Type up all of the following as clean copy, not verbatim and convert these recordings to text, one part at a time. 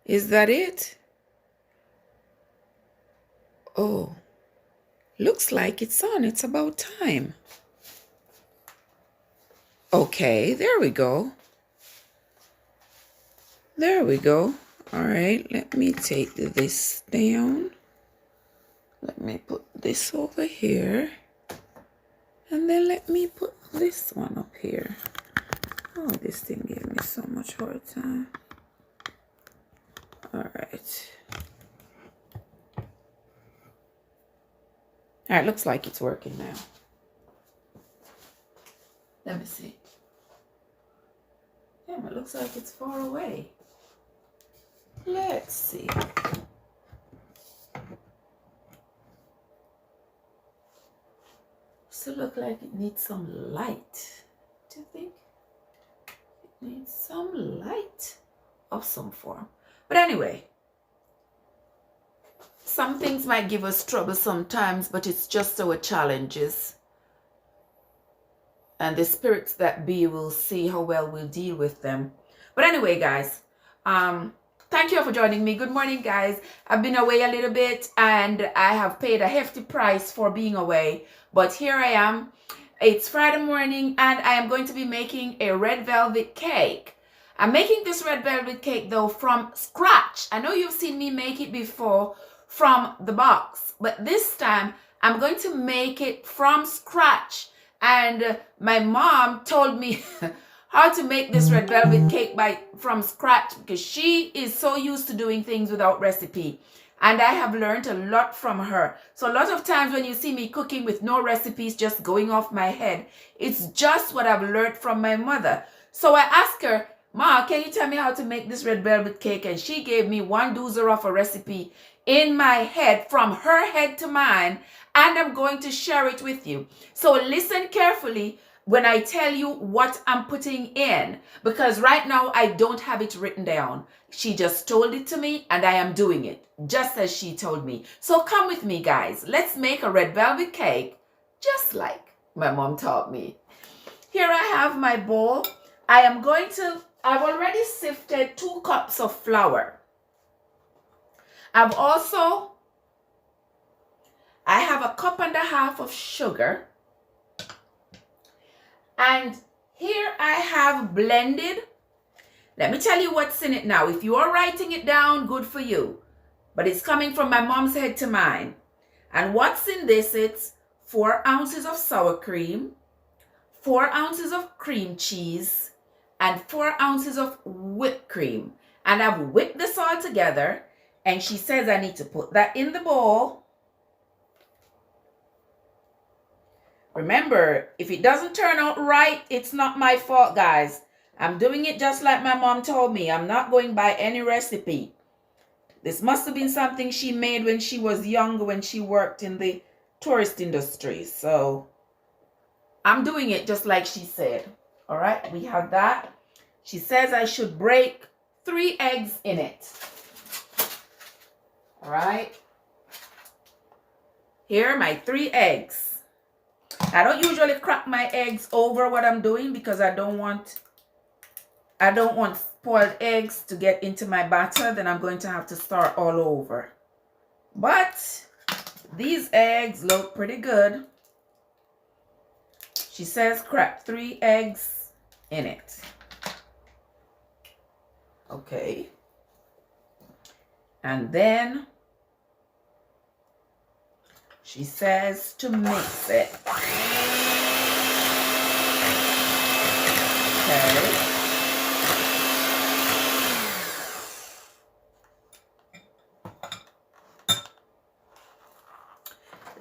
Is that it? Oh, looks like it's on. It's about time. Okay, there we go. There we go. All right, let me take this down. Let me put this over here. And then let me put this one up here. Oh, this thing gave me so much hard time. All right. All right, looks like it's working now. Let me see. Damn, it looks like it's far away. Let's see. Still look like it needs some light. Do you think? It needs some light of some form. But anyway, some things might give us trouble sometimes, but it's just our challenges. And the spirits that be will see how well we'll deal with them. But anyway, guys, thank you for joining me. Good morning, guys. I've been away a little bit and I have paid a hefty price for being away. But here I am. It's Friday morning and I am going to be making a red velvet cake. I'm making this red velvet cake though from scratch. I know you've seen me make it before from the box, but this time I'm going to make it from scratch. And my mom told me how to make this red velvet cake from scratch because she is so used to doing things without recipe. And I have learned a lot from her. So a lot of times when you see me cooking with no recipes just going off my head, it's just what I've learned from my mother. So I asked her, Ma, can you tell me how to make this red velvet cake? And she gave me one doozer of a recipe in my head, from her head to mine, and I'm going to share it with you. So listen carefully when I tell you what I'm putting in, because right now I don't have it written down. She just told it to me and I am doing it just as she told me. So come with me, guys. Let's make a red velvet cake just like my mom taught me. Here I have my bowl. I've already sifted 2 cups of flour. I have a cup and a half of sugar. And here I have blended. Let me tell you what's in it now. If you are writing it down, good for you. But it's coming from my mom's head to mine. And what's in this, it's 4 ounces of sour cream, 4 ounces of cream cheese, and 4 ounces of whipped cream. And I've whipped this all together. And she says I need to put that in the bowl. Remember, if it doesn't turn out right, it's not my fault, guys. I'm doing it just like my mom told me. I'm not going by any recipe. This must have been something she made when she was younger, when she worked in the tourist industry. So I'm doing it just like she said. All right, we have that. She says I should break 3 eggs in it. All right. Here are my 3 eggs. I don't usually crack my eggs over what I'm doing because I don't want spoiled eggs to get into my batter. Then I'm going to have to start all over. But these eggs look pretty good. She says crack 3 eggs in it. Okay. And then she says to mix it. Okay.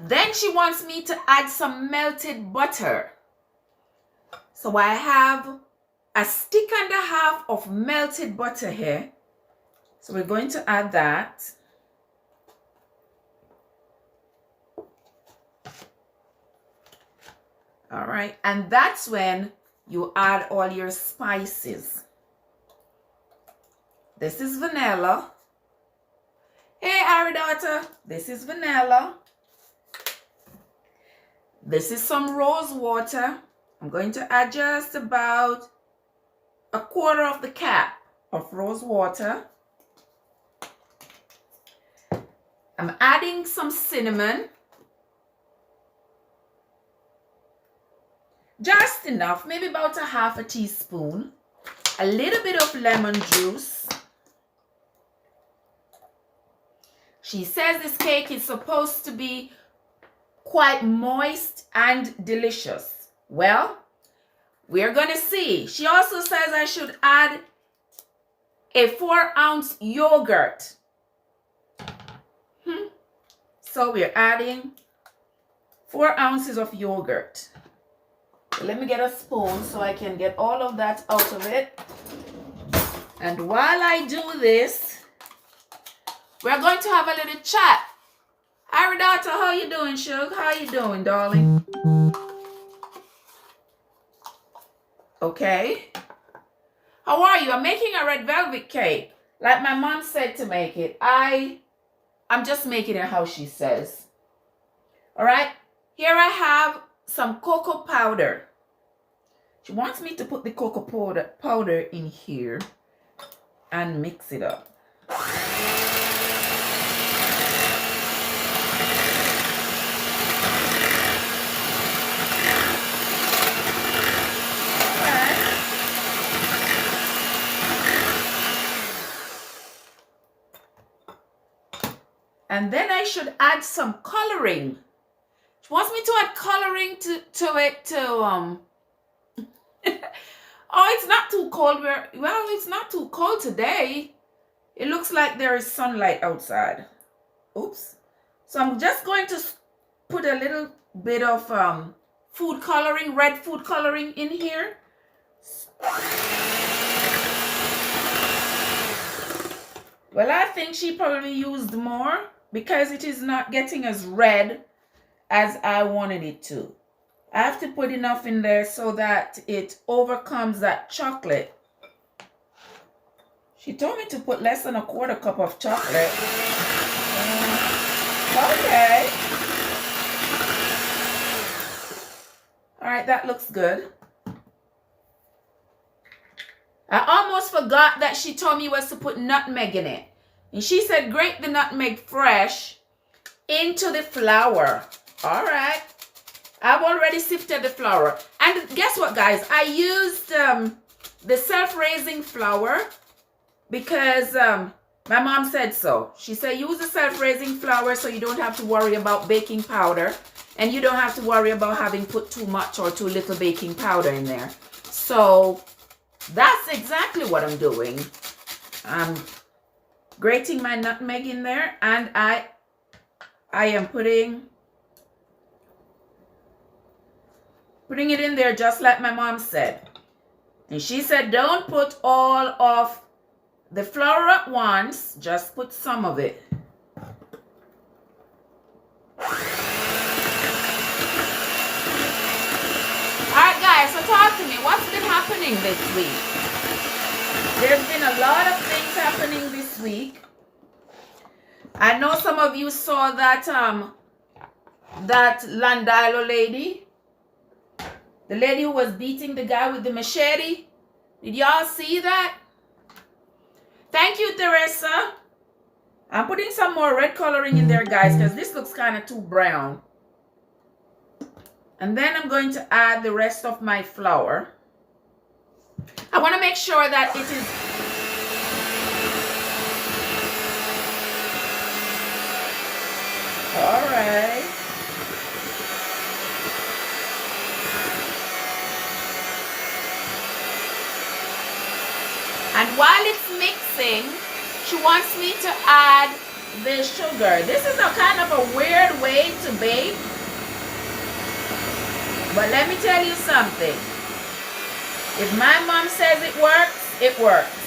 Then she wants me to add some melted butter. So I have a stick and a half of melted butter here. So we're going to add that. All right, and that's when you add all your spices. This is vanilla. Hey, Ari daughter, this is vanilla. This is some rose water. I'm going to add just about 1/4 of the cap of rose water. I'm adding some cinnamon. Just enough, maybe about a half a teaspoon. A little bit of lemon juice. She says this cake is supposed to be quite moist and delicious. Well, we're going to see. She also says I should add a 4-ounce yogurt. So we're adding 4 ounces of yogurt. So let me get a spoon so I can get all of that out of it. And while I do this, we're going to have a little chat. Hi, daughter, how you doing, Shug? How you doing, darling? Okay. How are you? I'm making a red velvet cake. Like my mom said to make it. I'm just making it how she says. All right. Here I have some cocoa powder. She wants me to put the cocoa powder in here and mix it up. And then I should add some coloring. She wants me to add coloring to it Oh, it's not too cold. Well, it's not too cold today. It looks like there is sunlight outside. Oops. So I'm just going to put a little bit of food coloring, red food coloring in here. Well, I think she probably used more because it is not getting as red as I wanted it to. I have to put enough in there so that it overcomes that chocolate. She told me to put less than a 1/4 cup of chocolate. Okay. All right, that looks good. I almost forgot that she told me was to put nutmeg in it. And she said grate the nutmeg fresh into the flour. All right. I've already sifted the flour. And guess what, guys? I used the self-raising flour because my mom said so. She said use the self-raising flour so you don't have to worry about baking powder. And you don't have to worry about having put too much or too little baking powder in there. So that's exactly what I'm doing. I'm grating my nutmeg in there, and I am putting it in there just like my mom said. And she said don't put all of the flour at once, just put some of it. Alright guys, so talk to me. What's been happening this week? There's been a lot of things happening this week. I know some of you saw that Landilo lady. The lady who was beating the guy with the machete. Did y'all see that? Thank you, Teresa. I'm putting some more red coloring in there, guys, because this looks kind of too brown. And then I'm going to add the rest of my flour. I want to make sure that it is all right. And while it's mixing, she wants me to add the sugar. This is a kind of a weird way to bake. But let me tell you something. If my mom says it works, it works.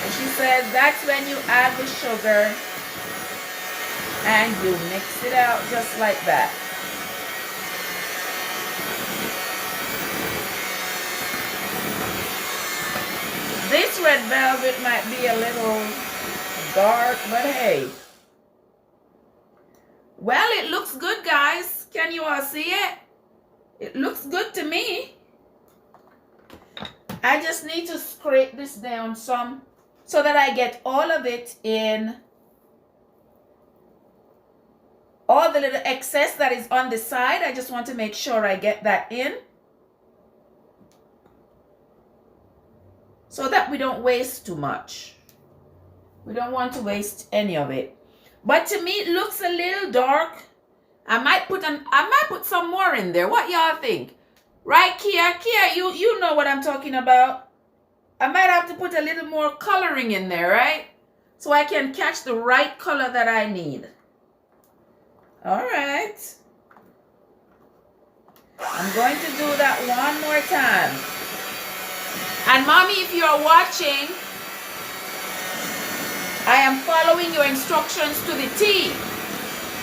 And she says that's when you add the sugar and you mix it out just like that. This red velvet might be a little dark, but hey. Well, it looks good, guys. Can you all see it? It looks good to me. I just need to scrape this down some so that I get all of it in. All the little excess that is on the side, I just want to make sure I get that in, so that we don't waste too much. We don't want to waste any of it. But to me, it looks a little dark. I might put some more in there. What y'all think? Right, Kia? Kia, you know what I'm talking about. I might have to put a little more coloring in there, right? So I can catch the right color that I need. All right. I'm going to do that one more time. And mommy, if you're watching, I am following your instructions to the T.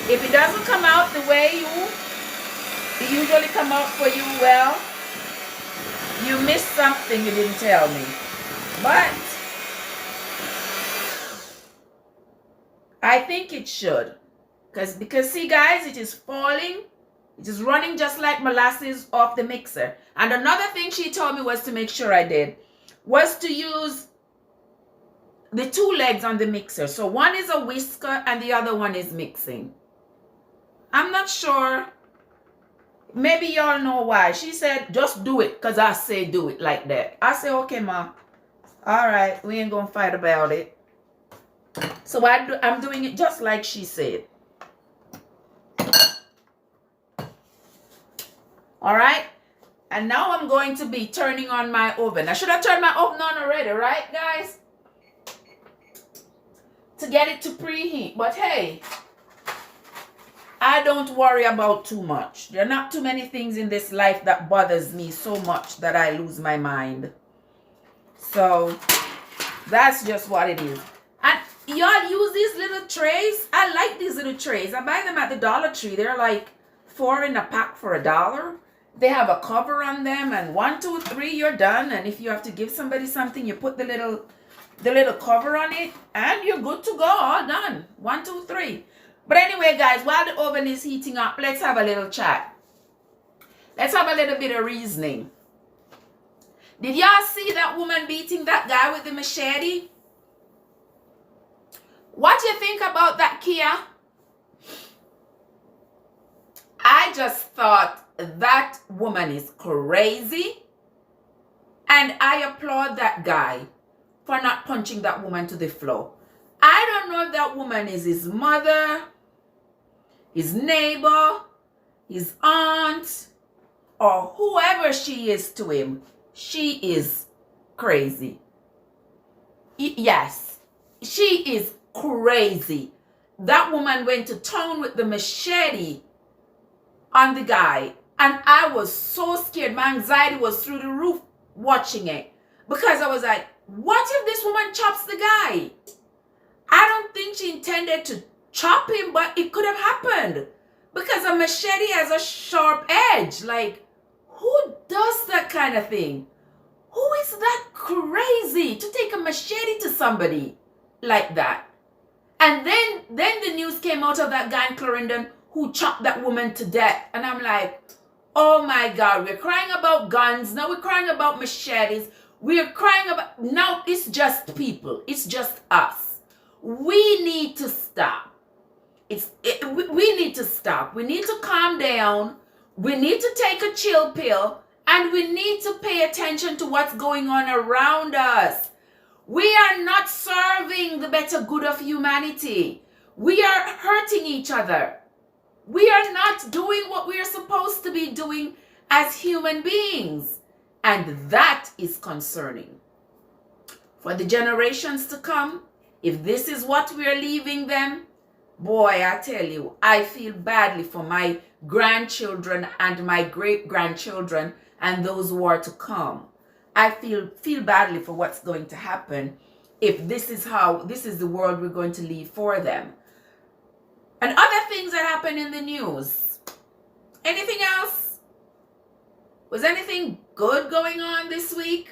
If it doesn't come out the way it usually come out for you, well, you missed something you didn't tell me. But I think it should. Because see guys, it is falling. It is running just like molasses off the mixer. And another thing she told me was to make sure I did was to use the two legs on the mixer. So one is a whisker and the other one is mixing. I'm not sure. Maybe y'all know why. She said, just do it because I say do it like that. I say, okay, ma. All right, we ain't going to fight about it. So I'm doing it just like she said. All right. And now I'm going to be turning on my oven. I should have turned my oven on already, right, guys? To get it to preheat. But hey, I don't worry about too much. There are not too many things in this life that bothers me so much that I lose my mind. So that's just what it is. And y'all use these little trays. I like these little trays. I buy them at the Dollar Tree. They're like 4 in a pack for $1. They have a cover on them, and 1, 2, 3, you're done. And if you have to give somebody something, you put the little cover on it, and you're good to go. All done. 1, 2, 3. But anyway, guys, while the oven is heating up, let's have a little chat. Let's have a little bit of reasoning. Did y'all see that woman beating that guy with the machete? What do you think about that, Kia? I just thought that woman is crazy. And I applaud that guy for not punching that woman to the floor. I don't know if that woman is his mother, his neighbor, his aunt, or whoever she is to him. She is crazy. Yes, she is crazy. That woman went to town with the machete on the guy. And I was so scared. My anxiety was through the roof watching it. Because I was like, what if this woman chops the guy? I don't think she intended to chop him, but it could have happened. Because a machete has a sharp edge. Like, who does that kind of thing? Who is that crazy to take a machete to somebody like that? And then the news came out of that guy in Clarendon who chopped that woman to death. And I'm like, oh my God, we're crying about guns. Now we're crying about machetes. We're crying about, now it's just people. It's just us. We need to stop. We need to stop. We need to calm down. We need to take a chill pill. And we need to pay attention to what's going on around us. We are not serving the better good of humanity. We are hurting each other. We are not doing what we are supposed to be doing as human beings. And that is concerning. For the generations to come, if this is what we are leaving them, boy, I tell you, I feel badly for my grandchildren and my great-grandchildren and those who are to come. I feel badly for what's going to happen if this is the world we're going to leave for them. And other things that happen in the news. Anything else? Was anything good going on this week?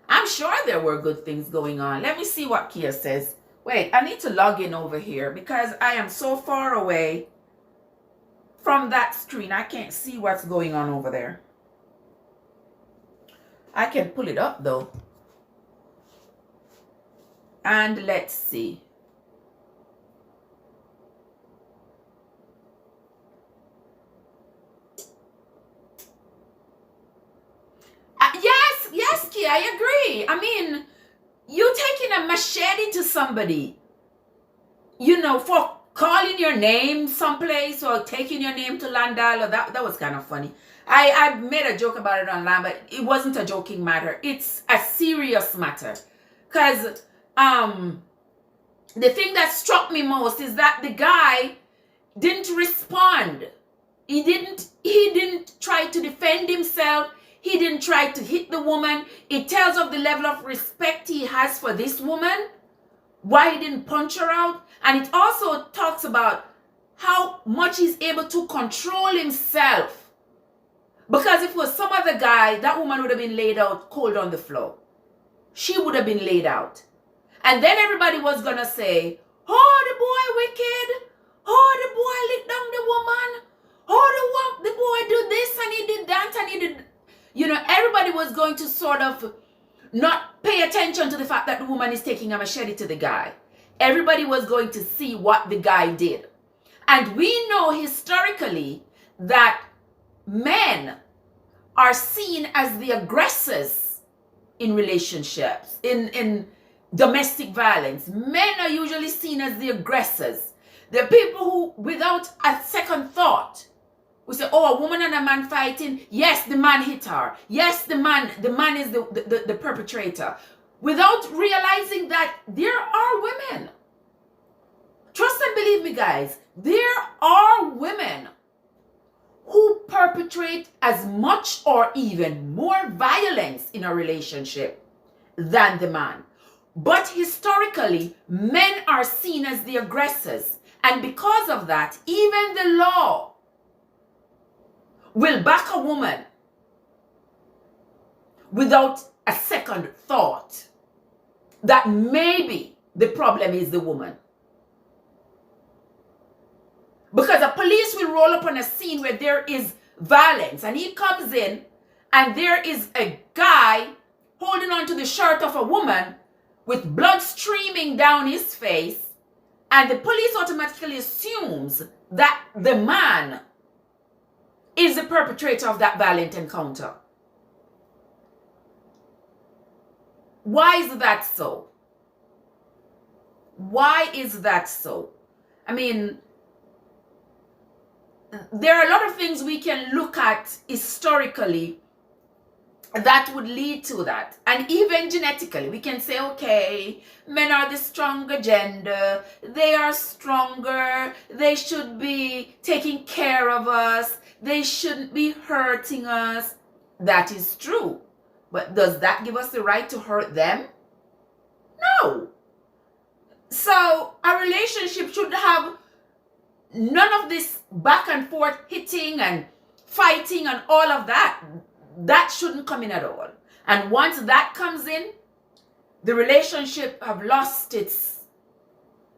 I'm sure there were good things going on. Let me see what Kia says. Wait, I need to log in over here because I am so far away from that screen. I can't see what's going on over there. I can pull it up though. And let's see. Yes, Kia, I agree. I mean, you taking a machete to somebody, you know, for calling your name someplace or taking your name to Landal, or that was kind of funny. I made a joke about it online, but it wasn't a joking matter. It's a serious matter. Because the thing that struck me most is that the guy didn't respond. He didn't try to defend himself. He didn't try to hit the woman. It tells of the level of respect he has for this woman, why he didn't punch her out. And it also talks about how much he's able to control himself. Because if it was some other guy, that woman would have been laid out cold on the floor. She would have been laid out. And then everybody was going to say, oh, the boy wicked. Oh, the boy lit down the woman. Oh, the boy did this and he did that and he did. You know, everybody was going to sort of not pay attention to the fact that the woman is taking a machete to the guy. Everybody was going to see what the guy did. And we know historically that men are seen as the aggressors in relationships, in domestic violence. Men are usually seen as the aggressors. The people who, without a second thought, we say, oh, a woman and a man fighting. Yes, the man hit her. Yes, the man is the perpetrator. Without realizing that there are women. Trust and believe me, guys. There are women who perpetrate as much or even more violence in a relationship than the man. But historically, men are seen as the aggressors. And because of that, even the law will back a woman without a second thought that maybe the problem is the woman. Because a police will roll up on a scene where there is violence and he comes in and there is a guy holding on to the shirt of a woman with blood streaming down his face, and the police automatically assumes that the man is the perpetrator of that violent encounter. Why is that so? Why is that so? I mean, there are a lot of things we can look at historically that would lead to that. And even genetically, we can say, okay, men are the stronger gender. They are stronger. They should be taking care of us. They shouldn't be hurting us. That is true. But does that give us the right to hurt them? No. So a relationship should have none of this back and forth hitting and fighting and all of that. That shouldn't come in at all. And once that comes in, the relationship have lost its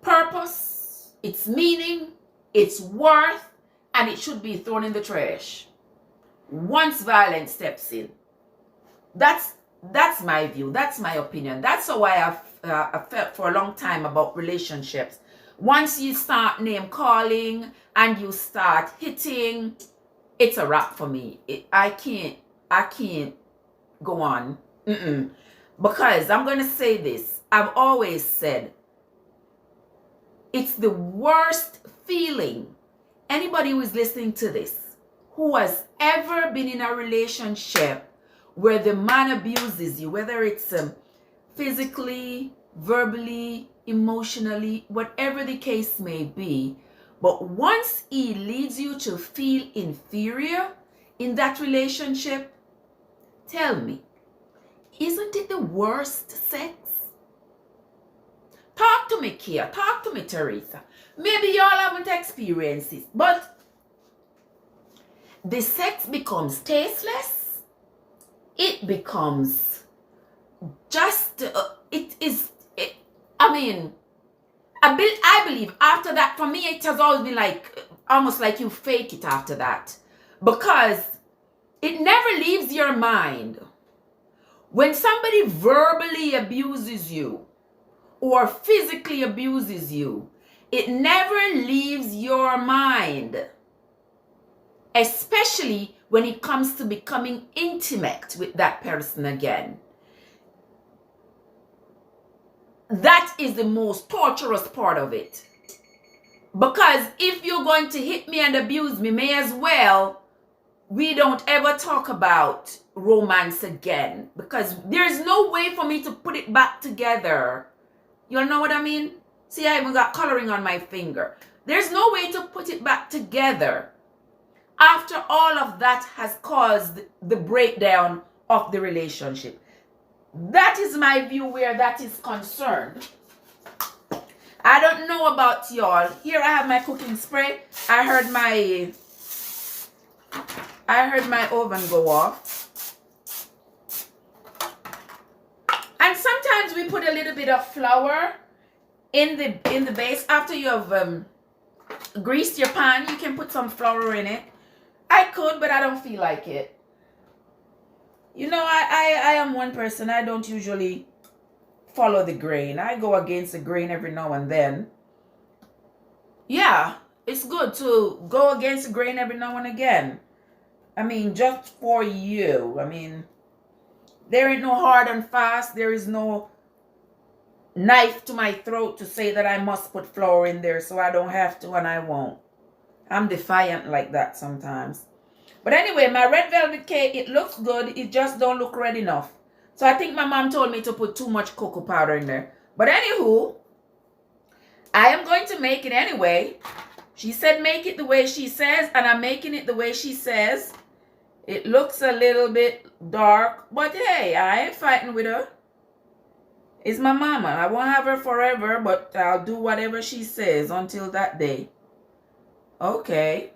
purpose, its meaning, its worth, and it should be thrown in the trash. Once violence steps in. That's my view. That's my opinion. That's how I felt for a long time about relationships. Once you start name calling and you start hitting, it's a wrap for me. I can't go on. Because I'm going to say this. I've always said it's the worst feeling. Anybody who is listening to this, who has ever been in a relationship where the man abuses you, whether it's physically, verbally, emotionally, whatever the case may be, but once he leads you to feel inferior in that relationship, tell me, isn't it the worst sex? Talk to me, Kia. Talk to me, Teresa. Maybe y'all haven't experienced it, but the sex becomes tasteless. It becomes just, I believe after that, for me, it has always been like, almost like you fake it after that. Because it never leaves your mind When somebody verbally abuses you or physically abuses you, it never leaves your mind, especially when it comes to becoming intimate with that person again. That is the most torturous part of it. Because if you're going to hit me and abuse me, may as well we don't ever talk about romance again. Because there's no way for me to put it back together. You know what I mean? See, I even got coloring on my finger. There's no way to put it back together after all of that has caused the breakdown of the relationship. That is my view where that is concerned. I don't know about y'all. Here I have my cooking spray. I heard my oven go off. And sometimes we put a little bit of flour in the base. After you have greased your pan, you can put some flour in it. I could, but I don't feel like it. You know, I am one person. I don't usually follow the grain. I go against the grain every now and then. Yeah, it's good to go against the grain every now and again. I mean, just for you. I mean, there ain't no hard and fast. There is no knife to my throat to say that I must put flour in there, so I don't have to and I won't. I'm defiant like that sometimes. But anyway, my red velvet cake, it looks good. It just don't look red enough. So I think my mom told me to put too much cocoa powder in there. But anywho, I am going to make it anyway. She said make it the way she says, and I'm making it the way she says. It looks a little bit dark, but hey, I ain't fighting with her. It's my mama. I won't have her forever, but I'll do whatever she says until that day. Okay.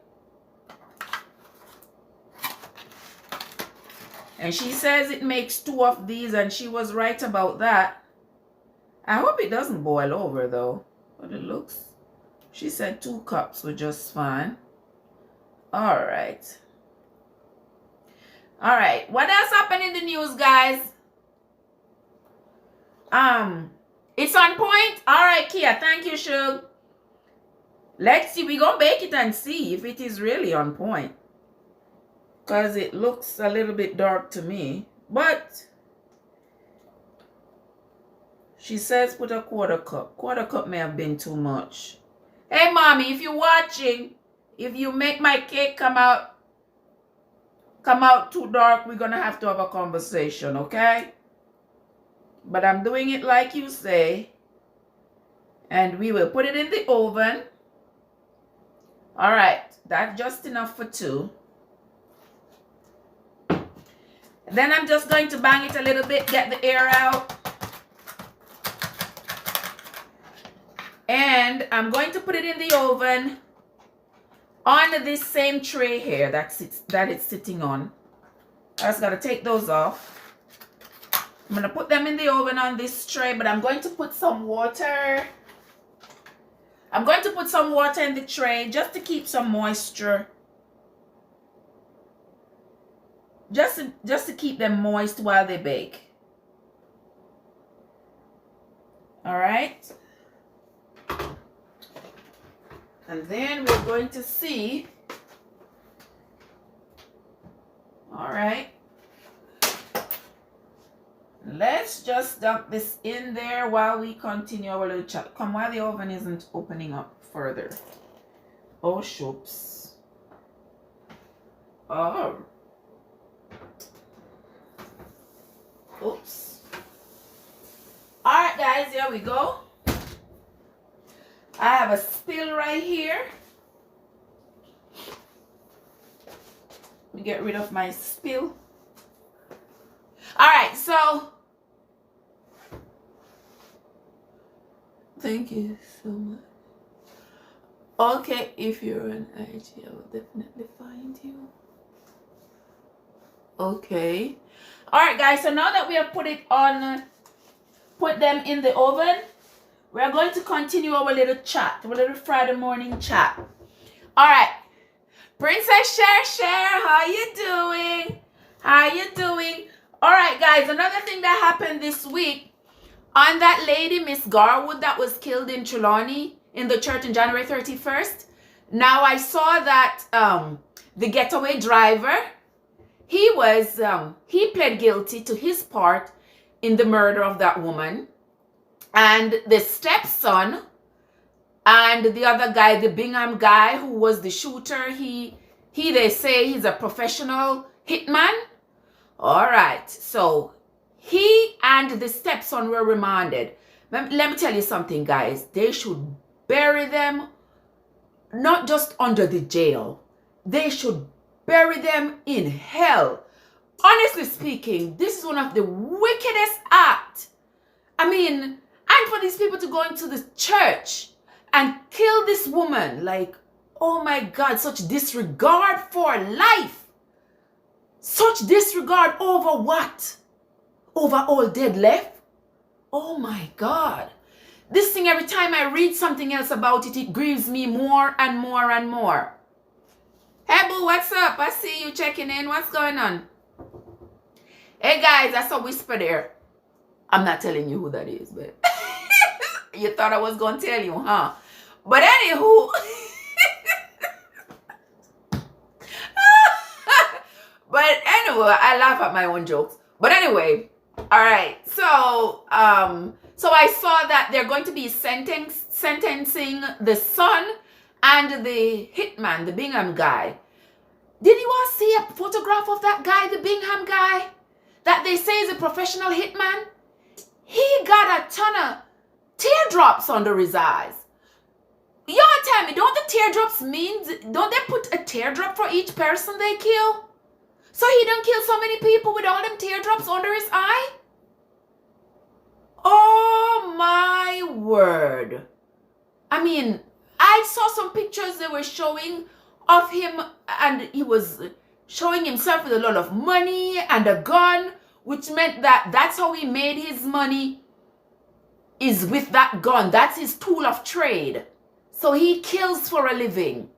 And she says it makes 2 of these, and she was right about that. I hope it doesn't boil over though. But it looks, she said 2 cups were just fine. Alright. Alright. What else happened in the news, guys? It's on point. Alright, Kia. Thank you, Shug. Let's see. We're going to bake it and see if it is really on point. Because it looks a little bit dark to me. But she says put a 1/4 cup. 1/4 cup may have been too much. Hey, mommy, if you're watching, if you make my cake come out too dark, we're going to have a conversation, okay? But I'm doing it like you say. And we will put it in the oven. All right. That's just enough for 2. Then I'm just going to bang it a little bit, get the air out. And I'm going to put it in the oven on this same tray here that it's sitting on. I just got to take those off. I'm going to put them in the oven on this tray, but I'm going to put some water. I'm going to put some water in the tray just to keep some moisture. Just to keep them moist while they bake. All right. And then we're going to see. All right. Let's just dump this in there while we continue our little chat. Come, while the oven isn't opening up further. Oh, shoops. Oh. Oops. All right, guys, here we go. I have a spill right here. Let me get rid of my spill. All right, so thank you so much. Okay, if you're an IG, I will definitely find you. Okay. All right, guys, so now that we have put them in the oven, we are going to continue our little chat, our little Friday morning chat. All right. Princess Share, how you doing? How you doing? All right, guys, another thing that happened this week on that lady, Miss Garwood, that was killed in Trelawney in the church on January 31st. Now, I saw that the getaway driver, he pled guilty to his part in the murder of that woman. And the stepson and the other guy, the Bingham guy who was the shooter, they say he's a professional hitman. All right, so he and the stepson were remanded. Let me tell you something, guys. They should bury them not just under the jail. They should bury them in hell. Honestly speaking, this is one of the wickedest acts. I mean, and for these people to go into the church and kill this woman, like, oh my God, such disregard for life. Such disregard over what? Over all dead left? Oh my God. This thing, every time I read something else about it, it grieves me more and more and more. Hey boo, what's up? I see you checking in. What's going on? Hey guys, I saw Whisper there. I'm not telling you who that is, but you thought I was going to tell you, huh? But anywho, I laugh at my own jokes. But anyway, all right. So I saw that they're going to be sentencing the son and the hitman, the Bingham guy. Did you all see a photograph of that guy, the Bingham guy, that they say is a professional hitman? He got a ton of teardrops under his eyes. Y'all tell me, don't the teardrops mean, don't they put a teardrop for each person they kill? So he done kill so many people with all them teardrops under his eye? Oh my word. I mean, I saw some pictures they were showing of him, and he was showing himself with a lot of money and a gun, which meant that that's how he made his money, is with that gun. That's his tool of trade. So he kills for a living.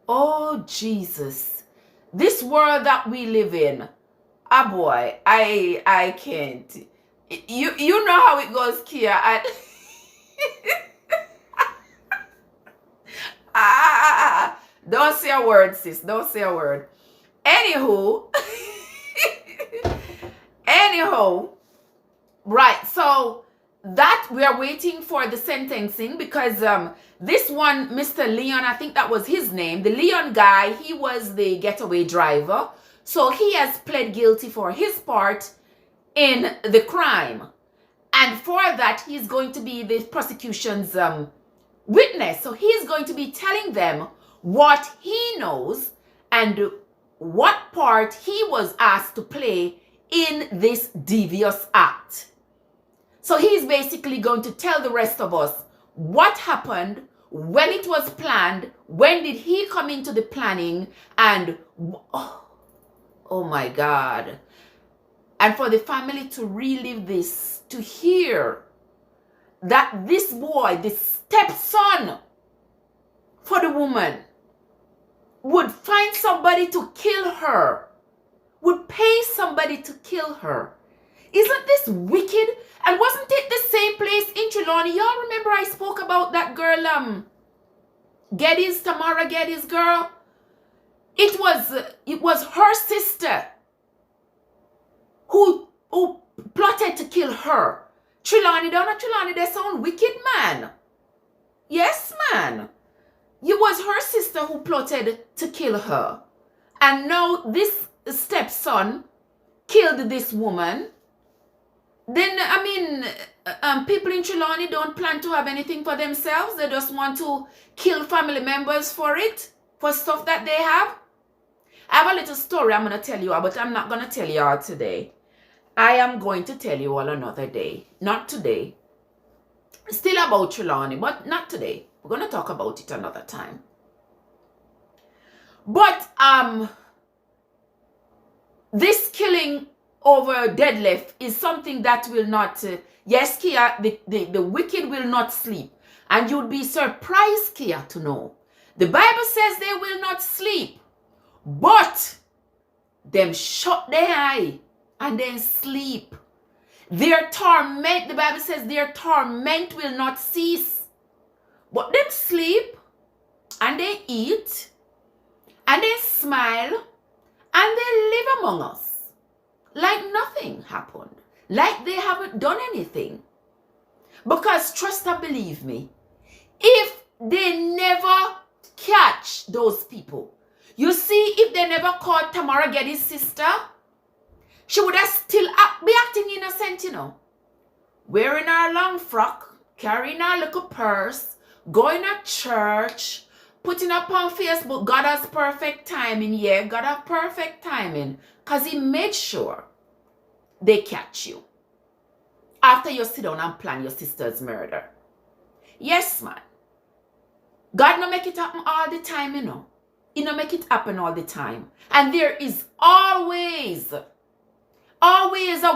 Oh, Jesus. This world that we live in, ah boy, I can't. You know how it goes, Kia. Don't say a word, sis. Don't say a word. Anywho, right. So that we are waiting for the sentencing because this one, Mr. Leon, I think that was his name. The Leon guy, he was the getaway driver. So he has pled guilty for his part in the crime. And for that, he's going to be the prosecution's witness. So he's going to be telling them what he knows and what part he was asked to play in this devious act. So he's basically going to tell the rest of us what happened, when it was planned, when did he come into the planning, and oh my God. And for the family to relive this, to hear that this boy, this stepson for the woman, would find somebody to kill her, would pay somebody to kill her. Isn't this wicked? And wasn't it the same place in Trelawney? Y'all remember I spoke about that girl, Tamara Geddes girl? It was her sister who plotted to kill her. Trelawney, down at Trelawney, they sound wicked, man. Yes, man. It was her sister who plotted to kill her. And now this stepson killed this woman. Then, I mean, people in Trelawney don't plan to have anything for themselves. They just want to kill family members for it, for stuff that they have. I have a little story I'm going to tell you all, but I'm not going to tell you all today. I am going to tell you all another day. Not today. Still about Trelawney, but not today. We're going to talk about it another time. But, this killing over deadlift is something that will not, yes, Kia, the wicked will not sleep. And you'd be surprised, Kia, to know. The Bible says they will not sleep, but them shut their eye and then sleep. Their torment, the Bible says, their torment will not cease. But them sleep, and they eat, and they smile, and they live among us like nothing happened, like they haven't done anything. Because trust and believe me, if they never catch those people, you see, if they never caught Tamara Getty's sister, she would have still be acting innocent, you know. Wearing her long frock, carrying her little purse, going to church, putting up on Facebook, God has perfect timing. Yeah, God has perfect timing. Because he made sure they catch you. After you sit down and plan your sister's murder. Yes, man. God no make it happen all the time, you know. He no make it happen all the time. And there is always a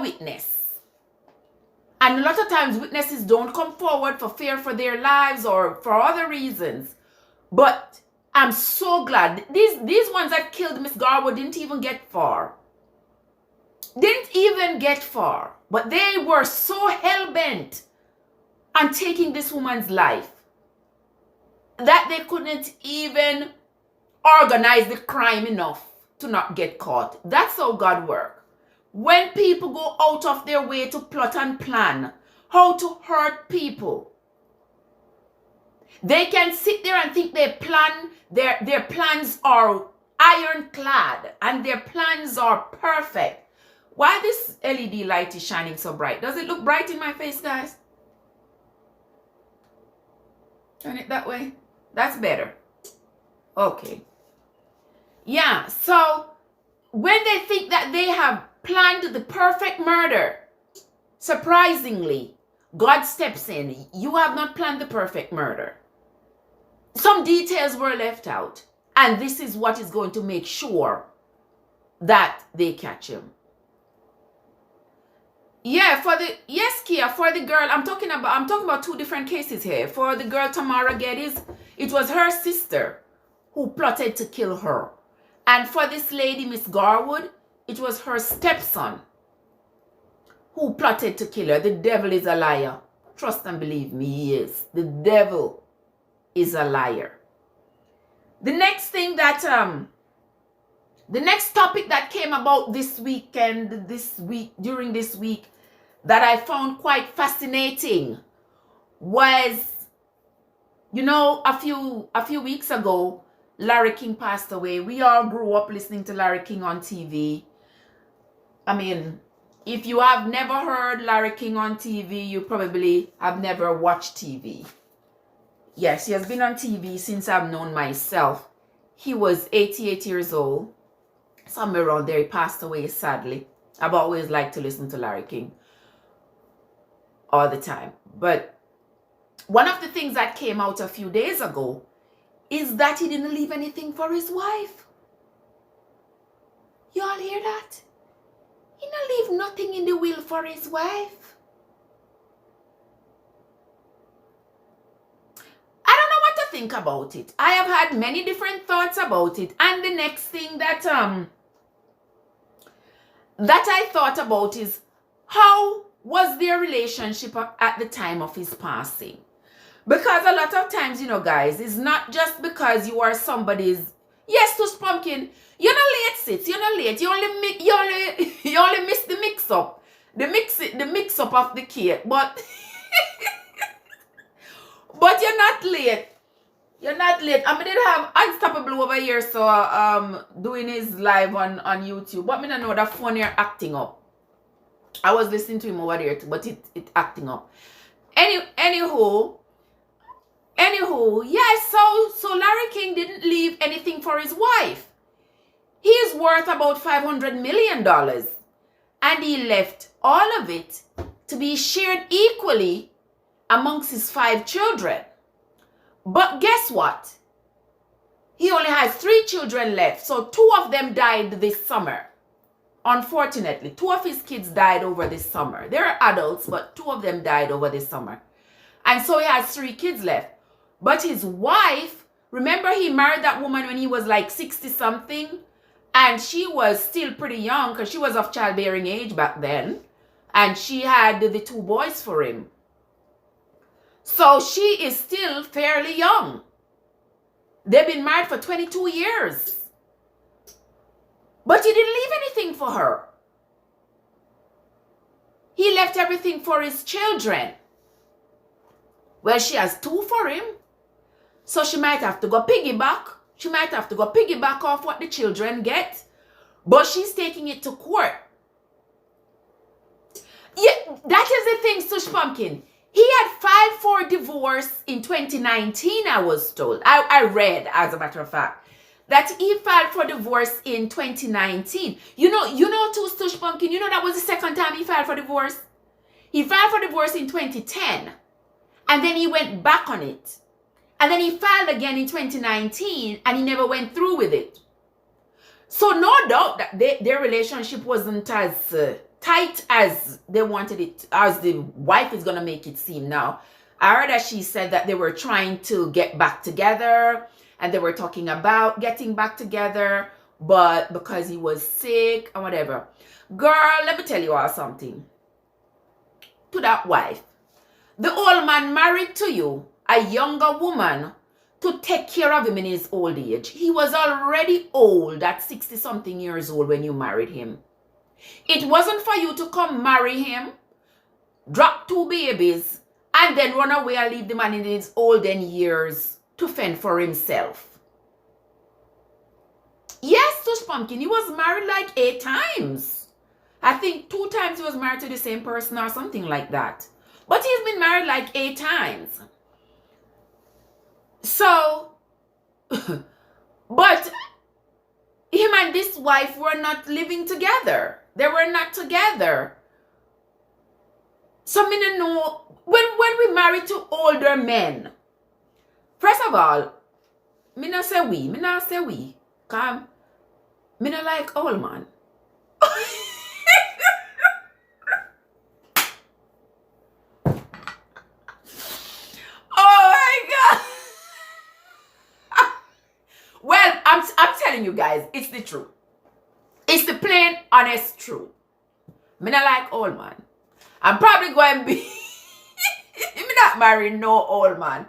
witness. And a lot of times witnesses don't come forward for fear for their lives or for other reasons. But I'm so glad. These ones that killed Miss Garwood didn't even get far. Didn't even get far. But they were so hell-bent on taking this woman's life that they couldn't even organize the crime enough to not get caught. That's how God works. When people go out of their way to plot and plan how to hurt people, they can sit there and think their plans are ironclad and their plans are perfect. Why this LED light is shining so bright? Does it look bright in my face, guys? Turn it that way. That's better. Okay. Yeah, so when they think that they have planned the perfect murder, surprisingly, God steps in. You have not planned the perfect murder. Some details were left out. And this is what is going to make sure that they catch him. Yeah, Kia, for the girl, I'm talking about two different cases here. For the girl Tamara Geddes, it was her sister who plotted to kill her. And for this lady, Miss Garwood, it was her stepson who plotted to kill her. The devil is a liar. Trust and believe me, he is. The devil is a liar. The next thing that the next topic that came about this weekend, during this week, that I found quite fascinating was, you know, a few weeks ago, Larry King passed away. We all grew up listening to Larry King on TV. I mean, if you have never heard Larry King on TV, you probably have never watched TV. Yes, he has been on TV since I've known myself. He was 88 years old. Somewhere around there, he passed away, sadly. I've always liked to listen to Larry King all the time. But one of the things that came out a few days ago is that he didn't leave anything for his wife. You all hear that? He didn't leave nothing in the will for his wife. I don't know what to think about it. I have had many different thoughts about it. And the next thing that I thought about is, how was their relationship at the time of his passing? Because a lot of times, you know, guys, it's not just because you are somebody's, yes, Tush Pumpkin, you're not late, sis, you're not late. You only miss the mix-up. The mix-up of the cake. But but you're not late. You're not late. I mean, did have Unstoppable over here, so doing his live on YouTube. But I don't know, that phone here acting up. I was listening to him over there too, but it acting up. Anywho, yeah, so Larry King didn't leave anything for his wife. He is worth about $500 million. And he left all of it to be shared equally amongst his 5 children. But guess what? He only has 3 children left. So 2 of them died this summer. Unfortunately, 2 of his kids died over this summer. They're adults, but 2 of them died over this summer. And so he has 3 kids left. But his wife, remember he married that woman when he was like 60 something? And she was still pretty young because she was of childbearing age back then. And she had the 2 boys for him. So she is still fairly young. They've been married for 22 years. But he didn't leave anything for her. He left everything for his children. Well, she has 2 for him. So she might have to go piggyback. She might have to go piggyback off what the children get. But she's taking it to court. Yeah, that is the thing, Stush Pumpkin. He had filed for divorce in 2019, I was told. I read, as a matter of fact, that he filed for divorce in 2019. You know too, Stush Pumpkin, that was the second time he filed for divorce. He filed for divorce in 2010. And then he went back on it. And then he filed again in 2019 and he never went through with it. So no doubt that their relationship wasn't as tight as they wanted it, as the wife is going to make it seem now. I heard that she said that they were trying to get back together and they were talking about getting back together, but because he was sick and whatever. Girl, let me tell you all something. To that wife, the old man married to you a younger woman to take care of him in his old age. He was already old at 60-something years old when you married him. It wasn't for you to come marry him, drop 2 babies, and then run away and leave the man in his olden years to fend for himself. Yes, Tush Pumpkin, he was married like 8 times. I think 2 times he was married to the same person or something like that. But he's been married like 8 times. So, but him and this wife were not living together. They were not together. So, me don't know, when we married to older men, first of all, me not say we, come, me not like old man. Well, I'm telling you guys, it's the truth. It's the plain, honest truth. Me not like old man. I'm probably going to be... me not marrying no old man.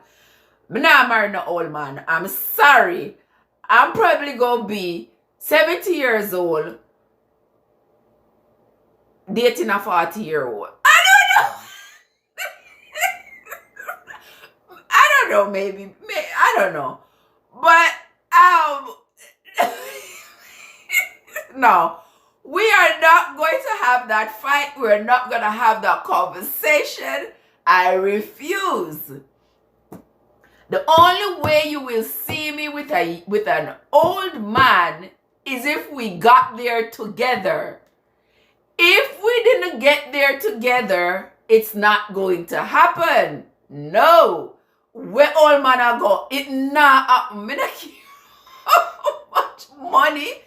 Me not marrying no old man. I'm sorry. I'm probably going to be 70 years old dating a 40-year-old. I don't know. I don't know, maybe. I don't know. But... no, we are not going to have that fight. We're not going to have that conversation. I refuse. The only way you will see me with an old man is if we got there together. If we didn't get there together, it's not going to happen. No. Where old man I go, it not happen. Me not care how much money.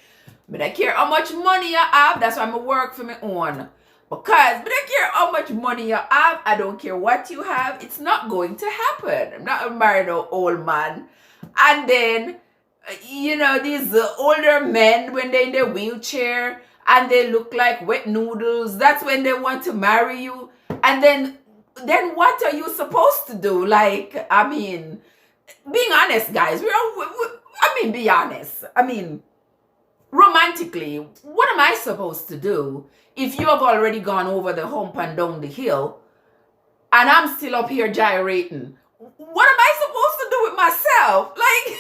Me don't care how much money you have. That's why I work for my own. Because me don't care how much money you have. I don't care what you have. It's not going to happen. I'm not married an old man. And then, these older men, when they're in their wheelchair and they look like wet noodles, that's when they want to marry you. And then what are you supposed to do? Like, being honest, guys. Be honest. Romantically, what am I supposed to do if you have already gone over the hump and down the hill and I'm still up here gyrating? What am I supposed to do with myself? Like,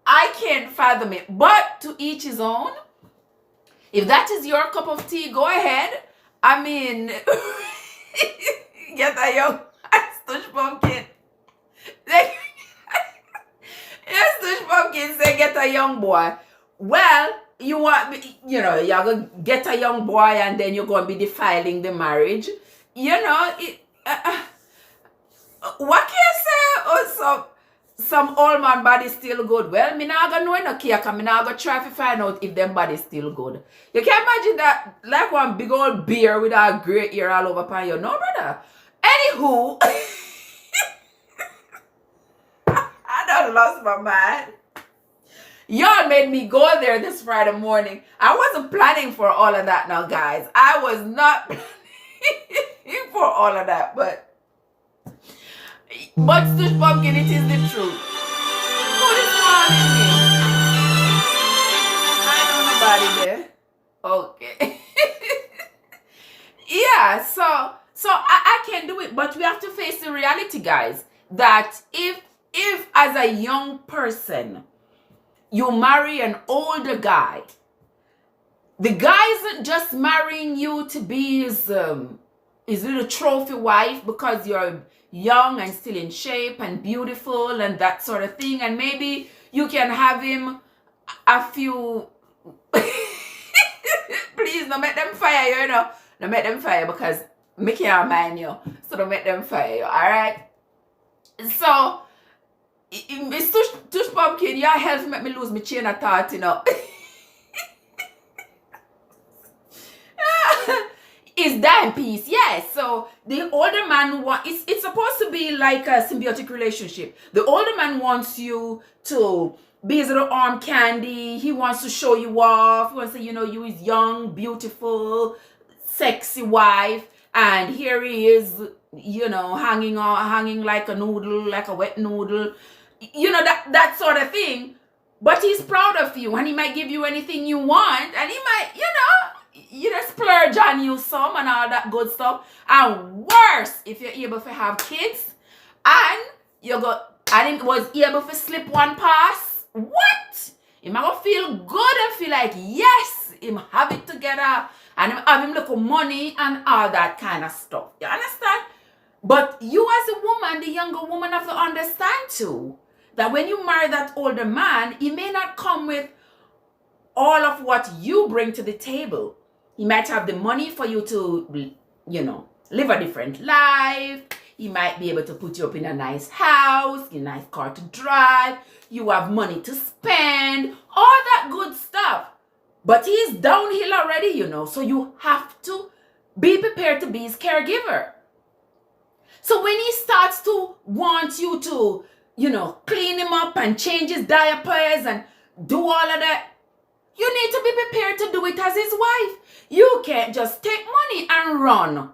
I can't fathom it. But to each his own. If that is your cup of tea, go ahead. Get a young Stush Pumpkin. Yes, Stush Pumpkin say get a young boy. Well, you want me, you're going to get a young boy and then you're going to be defiling the marriage. What can you say? Oh, some old man body still good. Well, me not going to know no care because me not going to try to find out if them body still good. You can imagine that like one big old bear with a gray ear all over upon you. No, brother. Anywho, I done lost my mind. Y'all made me go there this Friday morning. I wasn't planning for all of that now, guys. I was not planning for all of that, but Stush Pumpkin, it is the truth. Who is calling me? I know nobody there. Okay. Yeah, so I can do it, but we have to face the reality, guys, that if as a young person you marry an older guy, the guy isn't just marrying you to be his little trophy wife because you're young and still in shape and beautiful and that sort of thing, and maybe you can have him a few please don't make them fire you, don't make them fire because me can't mind you, so don't make them fire you, all right? So Stush Pumpkin, your health make me lose my chain of thought, Is that peace? Yes. So the older man it's supposed to be like a symbiotic relationship. The older man wants you to be his little arm candy. He wants to show you off. He wants to say, you is young, beautiful, sexy wife, and here he is, hanging like a noodle, like a wet noodle, that sort of thing. But he's proud of you, and he might give you anything you want, and he might, splurge on you some and all that good stuff. And worse, if you're able to have kids and he was able to slip one pass, what? He might feel good and feel like, yes, him have it together and him have him look for money and all that kind of stuff. You understand? But you as a woman, the younger woman, have to understand too that when you marry that older man, he may not come with all of what you bring to the table. He might have the money for you to, live a different life. He might be able to put you up in a nice house, a nice car to drive. You have money to spend, all that good stuff. But he's downhill already, so you have to be prepared to be his caregiver. So when he starts to want you to, clean him up and change his diapers and do all of that, you need to be prepared to do it as his wife. You can't just take money and run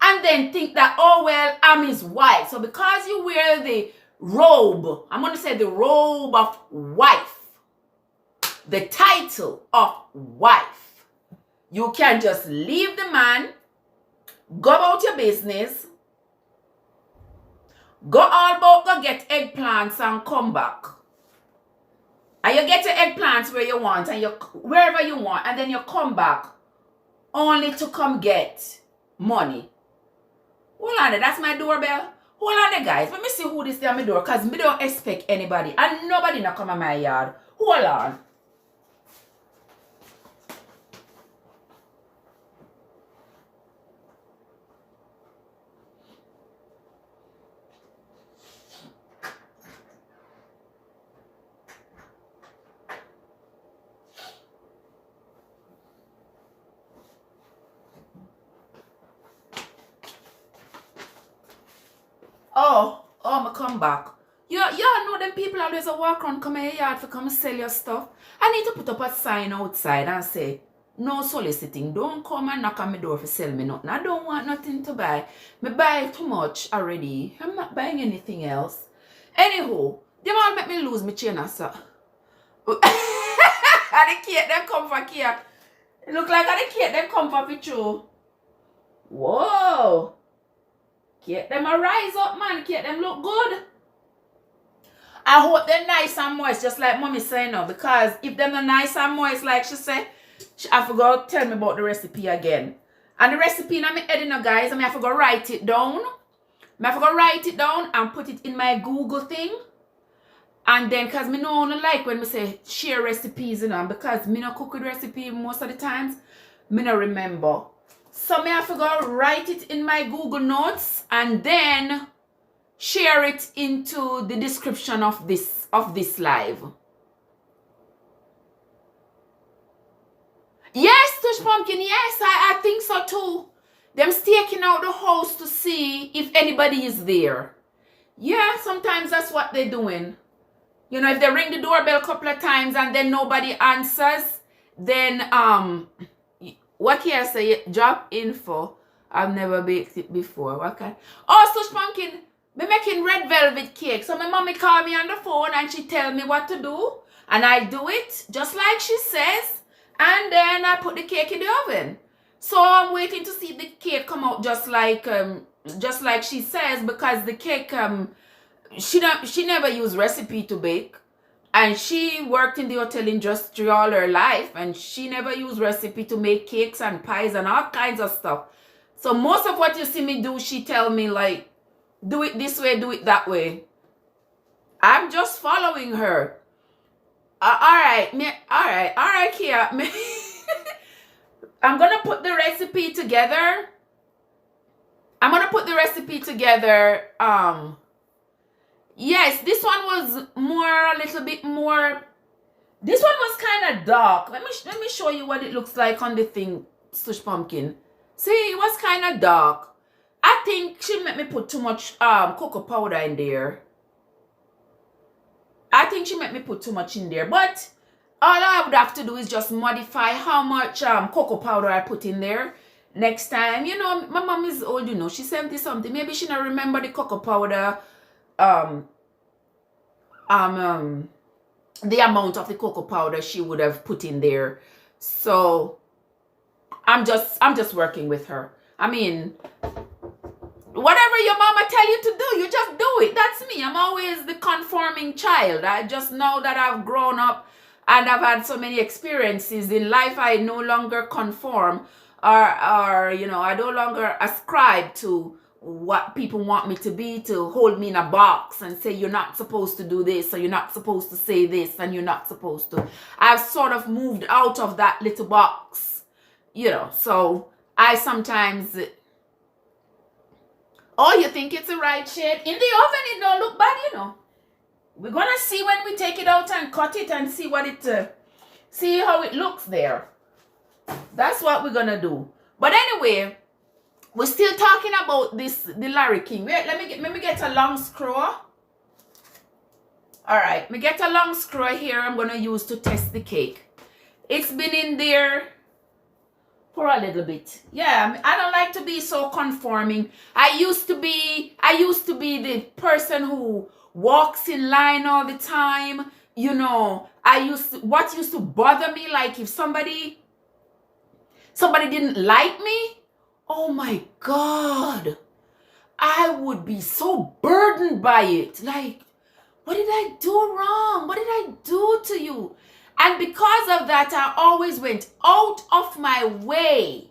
and then think that, oh, well, I'm his wife. So because you wear the robe, I'm going to say the robe of wife, the title of wife, you can just leave the man, go about your business, go get eggplants and come back. And you get your eggplants where you want and wherever you want, and then you come back only to come get money. Hold on there, that's my doorbell. Hold on there, guys. Let me see who this is at my door, because me don't expect anybody. And nobody not come in my yard. Hold on. Oh, I come back. Y'all know them people always walk around, come in your yard to come sell your stuff. I need to put up a sign outside and say, no soliciting. Don't come and knock on my door to sell me nothing. I don't want nothing to buy. Me buy too much already. I'm not buying anything else. Anywho, them all make me lose my chain and so. And the cake them come for cake. It look like the cake them come for picture. Whoa. Cake them a rise up, man. Cake them look good. I hope they're nice and moist, just like mommy saying now. Because if they're not nice and moist, like she said, I forgot to tell me about the recipe again. And the recipe in my head, guys, I forgot to write it down. I forgot to write it down and put it in my Google thing. And then, because me no only like when me say share recipes, because me no cook with recipe most of the times, me no remember. So I forgot to write it in my Google Notes and then share it into the description of this live. Yes, Tush Pumpkin, yes, I think so too. Them staking out the house to see if anybody is there. Yeah, sometimes that's what they're doing. You know, if they ring the doorbell a couple of times and then nobody answers, then what can I say? Job info. I've never baked it before. What kind? Oh, Sush Pumpkin, me making red velvet cake. So my mommy called me on the phone and she tell me what to do. And I do it just like she says. And then I put the cake in the oven. So I'm waiting to see the cake come out just like she says, because the cake she never used recipe to bake, and she worked in the hotel industry all her life, and she never used recipe to make cakes and pies and all kinds of stuff. So most of what you see me do, she tell me like, do it this way, do it that way. I'm just following her. All right, Kia. I'm gonna put the recipe together. Yes, this one was a little bit more. This one was kind of dark. Let me show you what it looks like on the thing, Sush Pumpkin. See, it was kind of dark. I think she made me put too much cocoa powder in there. I think she made me put too much in there, but all I would have to do is just modify how much cocoa powder I put in there next time. You know, my mom is old, you know, she's 70 something. Maybe she don't remember the cocoa powder, the amount of the cocoa powder she would have put in there. So I'm just working with her. I mean, whatever your mama tell you to do, you just do it. That's me. I'm always the conforming child. I just know that I've grown up and I've had so many experiences in life. I no longer conform or you know, I no longer ascribe to what people want me to be, to hold me in a box and say you're not supposed to do this, or you're not supposed to say this, and you're not supposed to. I've sort of moved out of that little box, you know. So I sometimes, oh, you think it's the right shade? In the oven, it don't look bad, you know. We're gonna see when we take it out and cut it and see what it, see how it looks there. That's what we're gonna do. But anyway, we're still talking about the Larry King. Wait, let me get a long screw. All right, me get a long screw here. I'm gonna use to test the cake. It's been in there for a little bit. Yeah, I don't like to be so conforming. I used to be the person who walks in line all the time. You know, what used to bother me, like if somebody didn't like me, oh my God, I would be so burdened by it. Like, what did I do wrong? What did I do to you? And because of that, I always went out of my way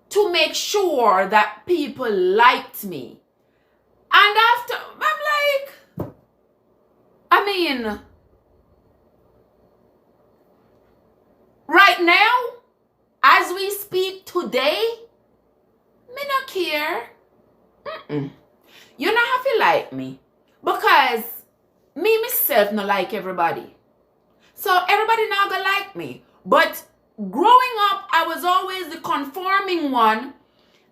to make sure that people liked me. And after, I'm like, I mean, right now, as we speak today, me not care. You not have to like me, because me myself not like everybody. So everybody not gonna like me. But growing up, I was always the conforming one,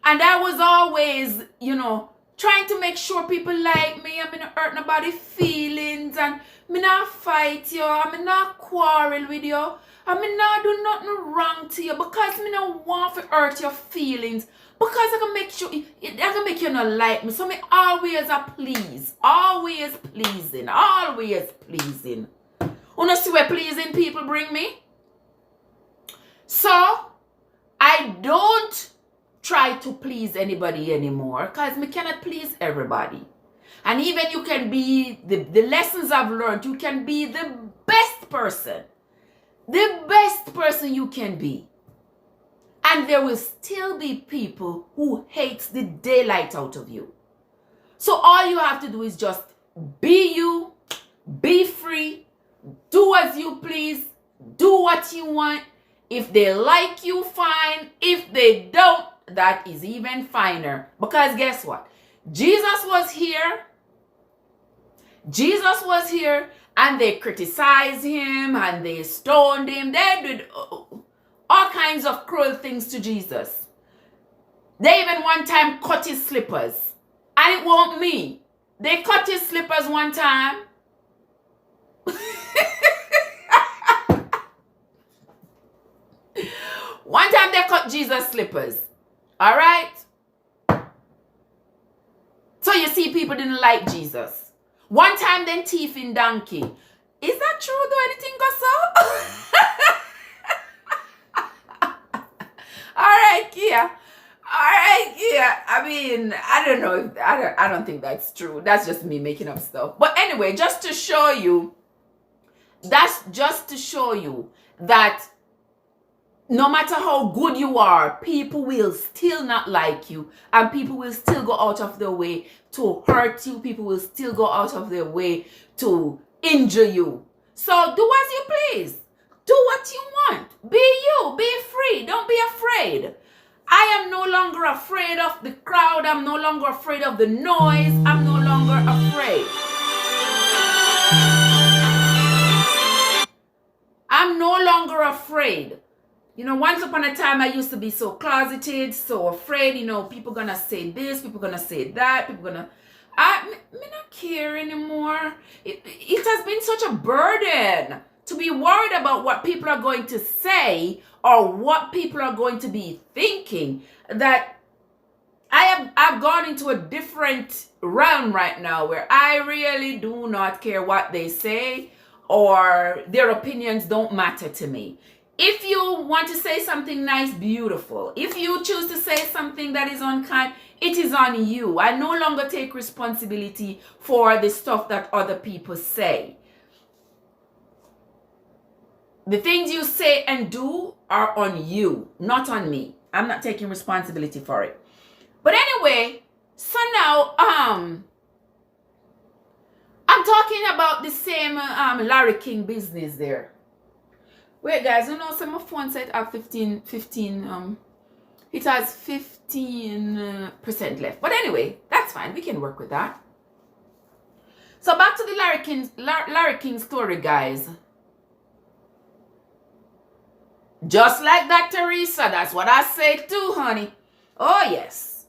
and I was always, you know, trying to make sure people like me. I'm not hurt nobody's feelings, and me not fight you, I'm not quarrel with you, I'm not do nothing wrong to you, because me not want to hurt your feelings, because I can make sure I can make you not like me. So me always a please, always pleasing. Wanna see where pleasing people bring me? So I don't try to please anybody anymore, because me cannot please everybody. And even you can be, the lessons I've learned, you can be the best person you can be. And there will still be people who hate the daylight out of you. So all you have to do is just be you, be free, do as you please, do what you want. If they like you, fine. If they don't, that is even finer. Because guess what? Jesus was here, and they criticized him, and they stoned him. They did all kinds of cruel things to Jesus. They even one time cut his slippers. And it won't me. They cut his slippers one time. up Jesus' slippers. All right? So you see, people didn't like Jesus. One time, then thief in donkey. Is that true? Do anything go so? All right, Kia. All right, yeah. I mean, I don't know. I don't think that's true. That's just me making up stuff. But anyway, just to show you, that's just to show you that no matter how good you are, people will still not like you, and people will still go out of their way to hurt you. People will still go out of their way to injure you. So do as you please. Do what you want. Be you. Be free. Don't be afraid. I am no longer afraid of the crowd. I'm no longer afraid of the noise. I'm no longer afraid. I'm no longer afraid. You know, once upon a time, I used to be so closeted, so afraid, you know, people gonna say this, people gonna say that, people gonna... me not care anymore. It has been such a burden to be worried about what people are going to say or what people are going to be thinking, that I've gone into a different realm right now where I really do not care what they say, or their opinions don't matter to me. If you want to say something nice, beautiful. If you choose to say something that is unkind, it is on you. I no longer take responsibility for the stuff that other people say. The things you say and do are on you, not on me. I'm not taking responsibility for it. But anyway, so now I'm talking about the same Larry King business there. Wait, guys, you know, so my phone said I have 15, it has 15% left. But anyway, that's fine. We can work with that. So back to the Larry King story, guys. Just like that, Teresa, that's what I say too, honey. Oh, yes.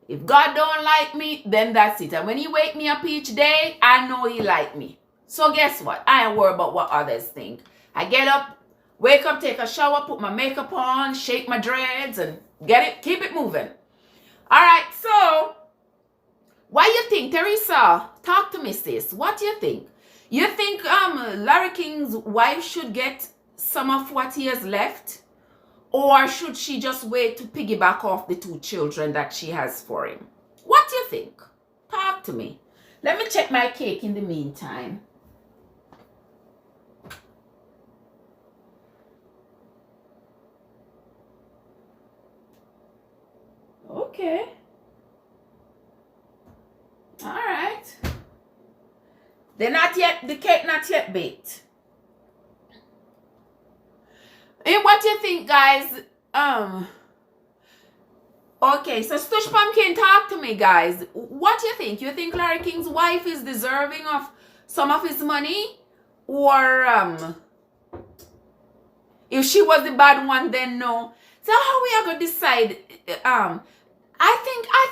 If God don't like me, then that's it. And when he wake me up each day, I know he like me. So guess what? I ain't worried about what others think. I get up, wake up, take a shower, put my makeup on, shake my dreads, and keep it moving. All right, so what you think, Teresa? Talk to me, sis. What do you think? You think Larry King's wife should get some of what he has left? Or should she just wait to piggyback off the 2 children that she has for him? What do you think? Talk to me. Let me check my cake in the meantime. Okay. All right. The cake not yet baked. And what do you think, guys? Okay, so Stush Pumpkin, talk to me, guys. What do you think? You think Larry King's wife is deserving of some of his money? Or if she was the bad one, then no. So how we are going to decide? I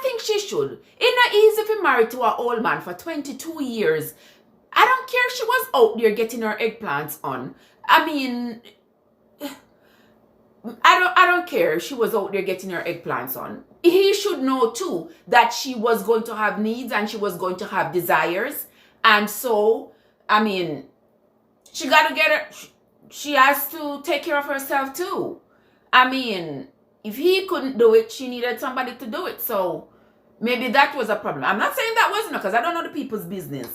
think she should. It's not easy if you married to an old man for 22 years. I don't care if she was out there getting her eggplants on. I mean, I don't care if she was out there getting her eggplants on. He should know too that she was going to have needs and she was going to have desires. And so, I mean, she got to get her, she has to take care of herself too. I mean, if he couldn't do it, she needed somebody to do it. So maybe that was a problem. I'm not saying that wasn't, because I don't know the people's business.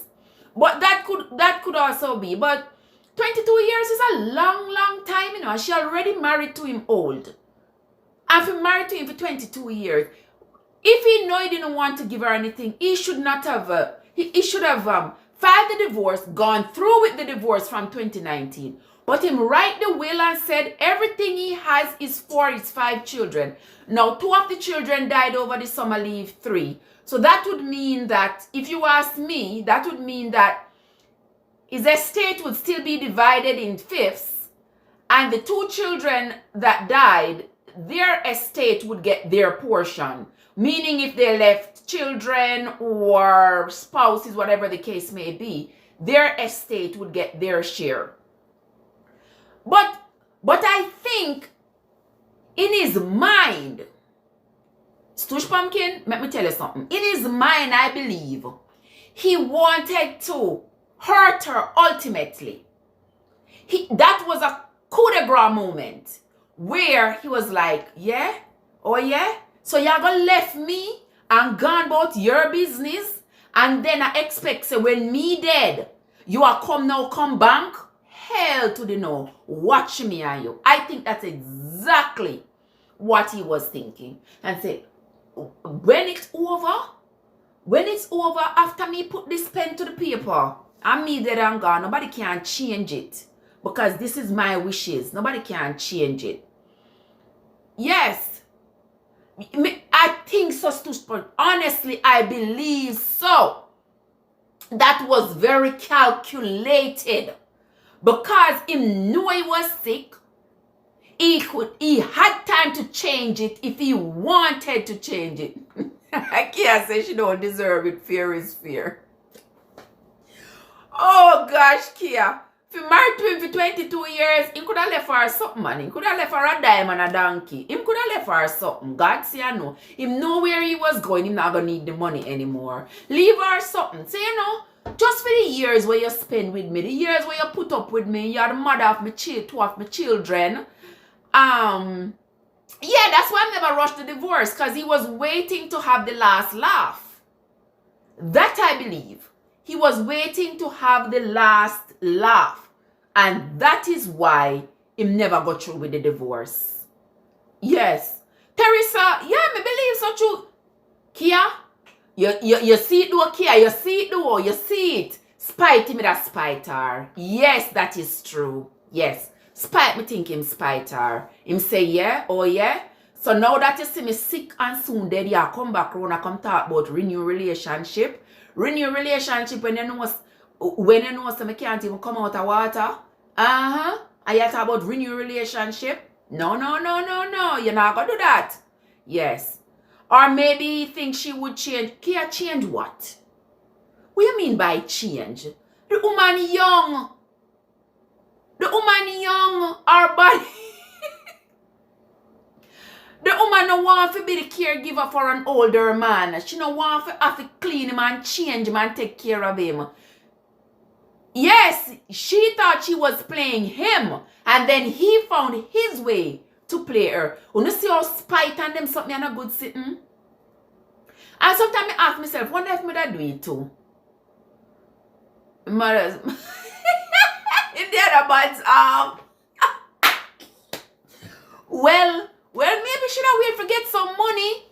But that could also be. But 22 years is a long, long time, you know. She already married to him old. And if he married to him for 22 years, if he know he didn't want to give her anything, he should not have, he should have filed the divorce, gone through with the divorce from 2019. But him write the will and said everything he has is for his 5 children. Now, 2 of the children died over the summer leave, 3. So that would mean that, if you ask me, that would mean that his estate would still be divided in 5ths, and the 2 children that died, their estate would get their portion. Meaning if they left children or spouses, whatever the case may be, their estate would get their share. But I think in his mind, Stush Pumpkin, let me tell you something. In his mind, I believe, he wanted to hurt her ultimately. That was a coup de grace moment where he was like, yeah, oh yeah, so y'all gonna left me and gone about your business, and then I expect, say, when me dead, you are come back? Hell to the no. Watch me and you. I think that's exactly what he was thinking. And say, when it's over, after me put this pen to the paper, and me dead and gone, nobody can change it. Because this is my wishes. Nobody can change it. Yes. I think so, but honestly, I believe so. That was very calculated. Because he knew he was sick. He had time to change it if he wanted to change it. I can't say she don't deserve it. Fear is fear. Oh gosh, Kia. If you married to him for 22 years, he could have left her something, man. He could have left her a dime and a donkey. He could have left her something. God say I know. Him know where he was going. He's not going to need the money anymore. Leave her something. Say, you know, just for the years where you spend with me, the years where you put up with me, you're the mother of my two of my children. Yeah, that's why I never rushed the divorce, because he was waiting to have the last laugh. That I believe. He was waiting to have the last laugh. And that is why he never got through with the divorce. Yes. Teresa, yeah, me believe so true. Kia, you see it though, Kia, you see it though, you see it. Spite me that spite her. Yes, that is true. Yes. Spite me think him spite her. Him say, yeah, oh yeah. So now that you see me sick and soon dead, yeah, come back around and come talk about renew relationship. Renew relationship when you know so me can't even come out of water. And you talk about renew relationship. No. You're not gonna do that. Yes. Or maybe he thinks she would change. Can you change what? What do you mean by change? The woman young. Our body. The woman no want to be the caregiver for an older man. She no want to have to clean him and change him and take care of him. Yes, she thought she was playing him. And then he found his way to play her. You see how spite and them something and a good sitting? And sometimes I ask myself, wonder if me that do it too? Mothers. In the other man's arm. Well, maybe she don't wait for get some money.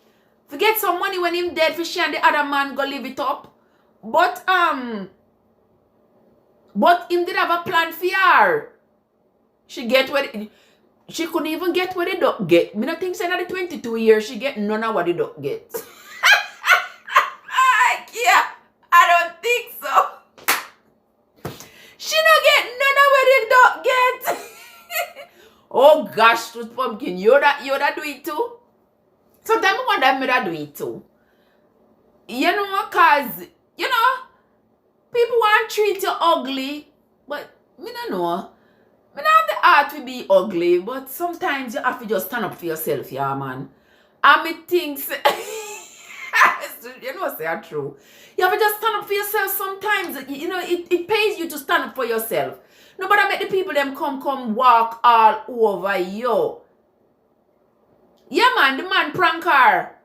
Forget some money when him dead for she and the other man go live it up. But him did have a plan for her. She couldn't even get what the duck get. Me not think say that the 22 years she get none of what the duck get. Yeah, I don't think so. She don't get none of what the duck get. Oh gosh, Truth Pumpkin, you that do it too? Sometimes I wonder if me that do it too. You know, cause, you know, people want to treat you ugly, but me don't know. Me not have the heart to be ugly, but sometimes you have to just stand up for yourself, yeah, man. And me thinks, you know, say true. You have to just stand up for yourself sometimes. You know, it pays you to stand up for yourself. Nobody make the people them come walk all over you. Yeah, man, the man prank her.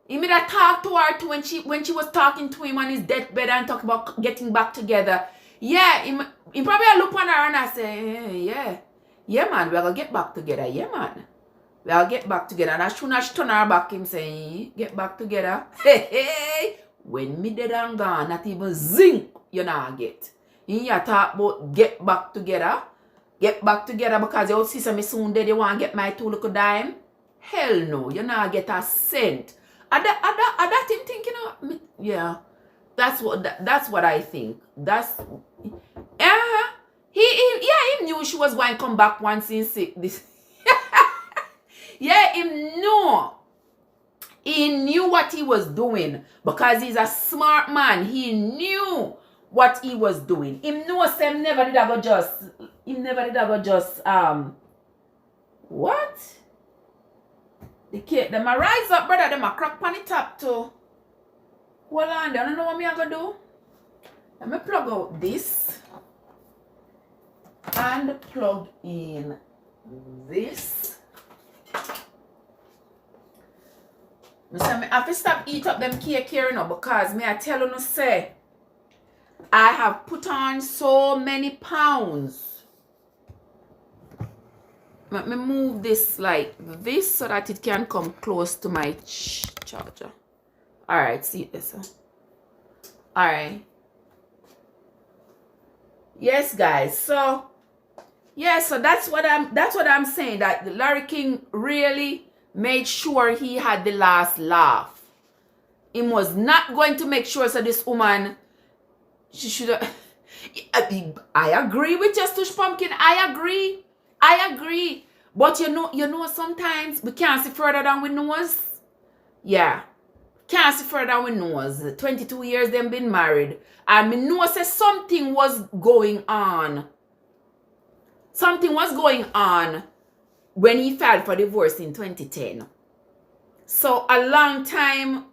He made a talk to her too when she was talking to him on his deathbed and talk about getting back together. Yeah, he probably look on her and I say, yeah, man, we're gonna get back together. Yeah, man, we'll get back together. And as soon as she turn her back, him say, get back together. Hey, when me dead and gone, not even zinc you not get. You talk about get back together because you see some soon dead, you want to get my 2 little dime. Hell no, you not get a cent. That him think, you know, yeah, that's what I think. That's he knew she was going to come back once in sick. This yeah, he knew what he was doing because he's a smart man. He knew what he was doing. Him knows him never did ever just what? The cake, them a rise up, brother. Them a crack on the top too. Hold on, I don't know what me I gonna do. Let me plug out this and plug in this. I have to stop eat up them cake here now because me I tell you no say I have put on so many pounds. Let me move this like this so that it can come close to my charger. Alright, see this. Alright. Yes, guys. So that's what I'm saying. That Larry King really made sure he had the last laugh. He was not going to make sure so this woman, she should have. I agree with you, Stush Pumpkin. I agree. But you know, sometimes we can't see further than we knows. Yeah. Can't see further than we knows. 22 years them been married. And me know say something was going on. Something was going on when he filed for divorce in 2010. So a long time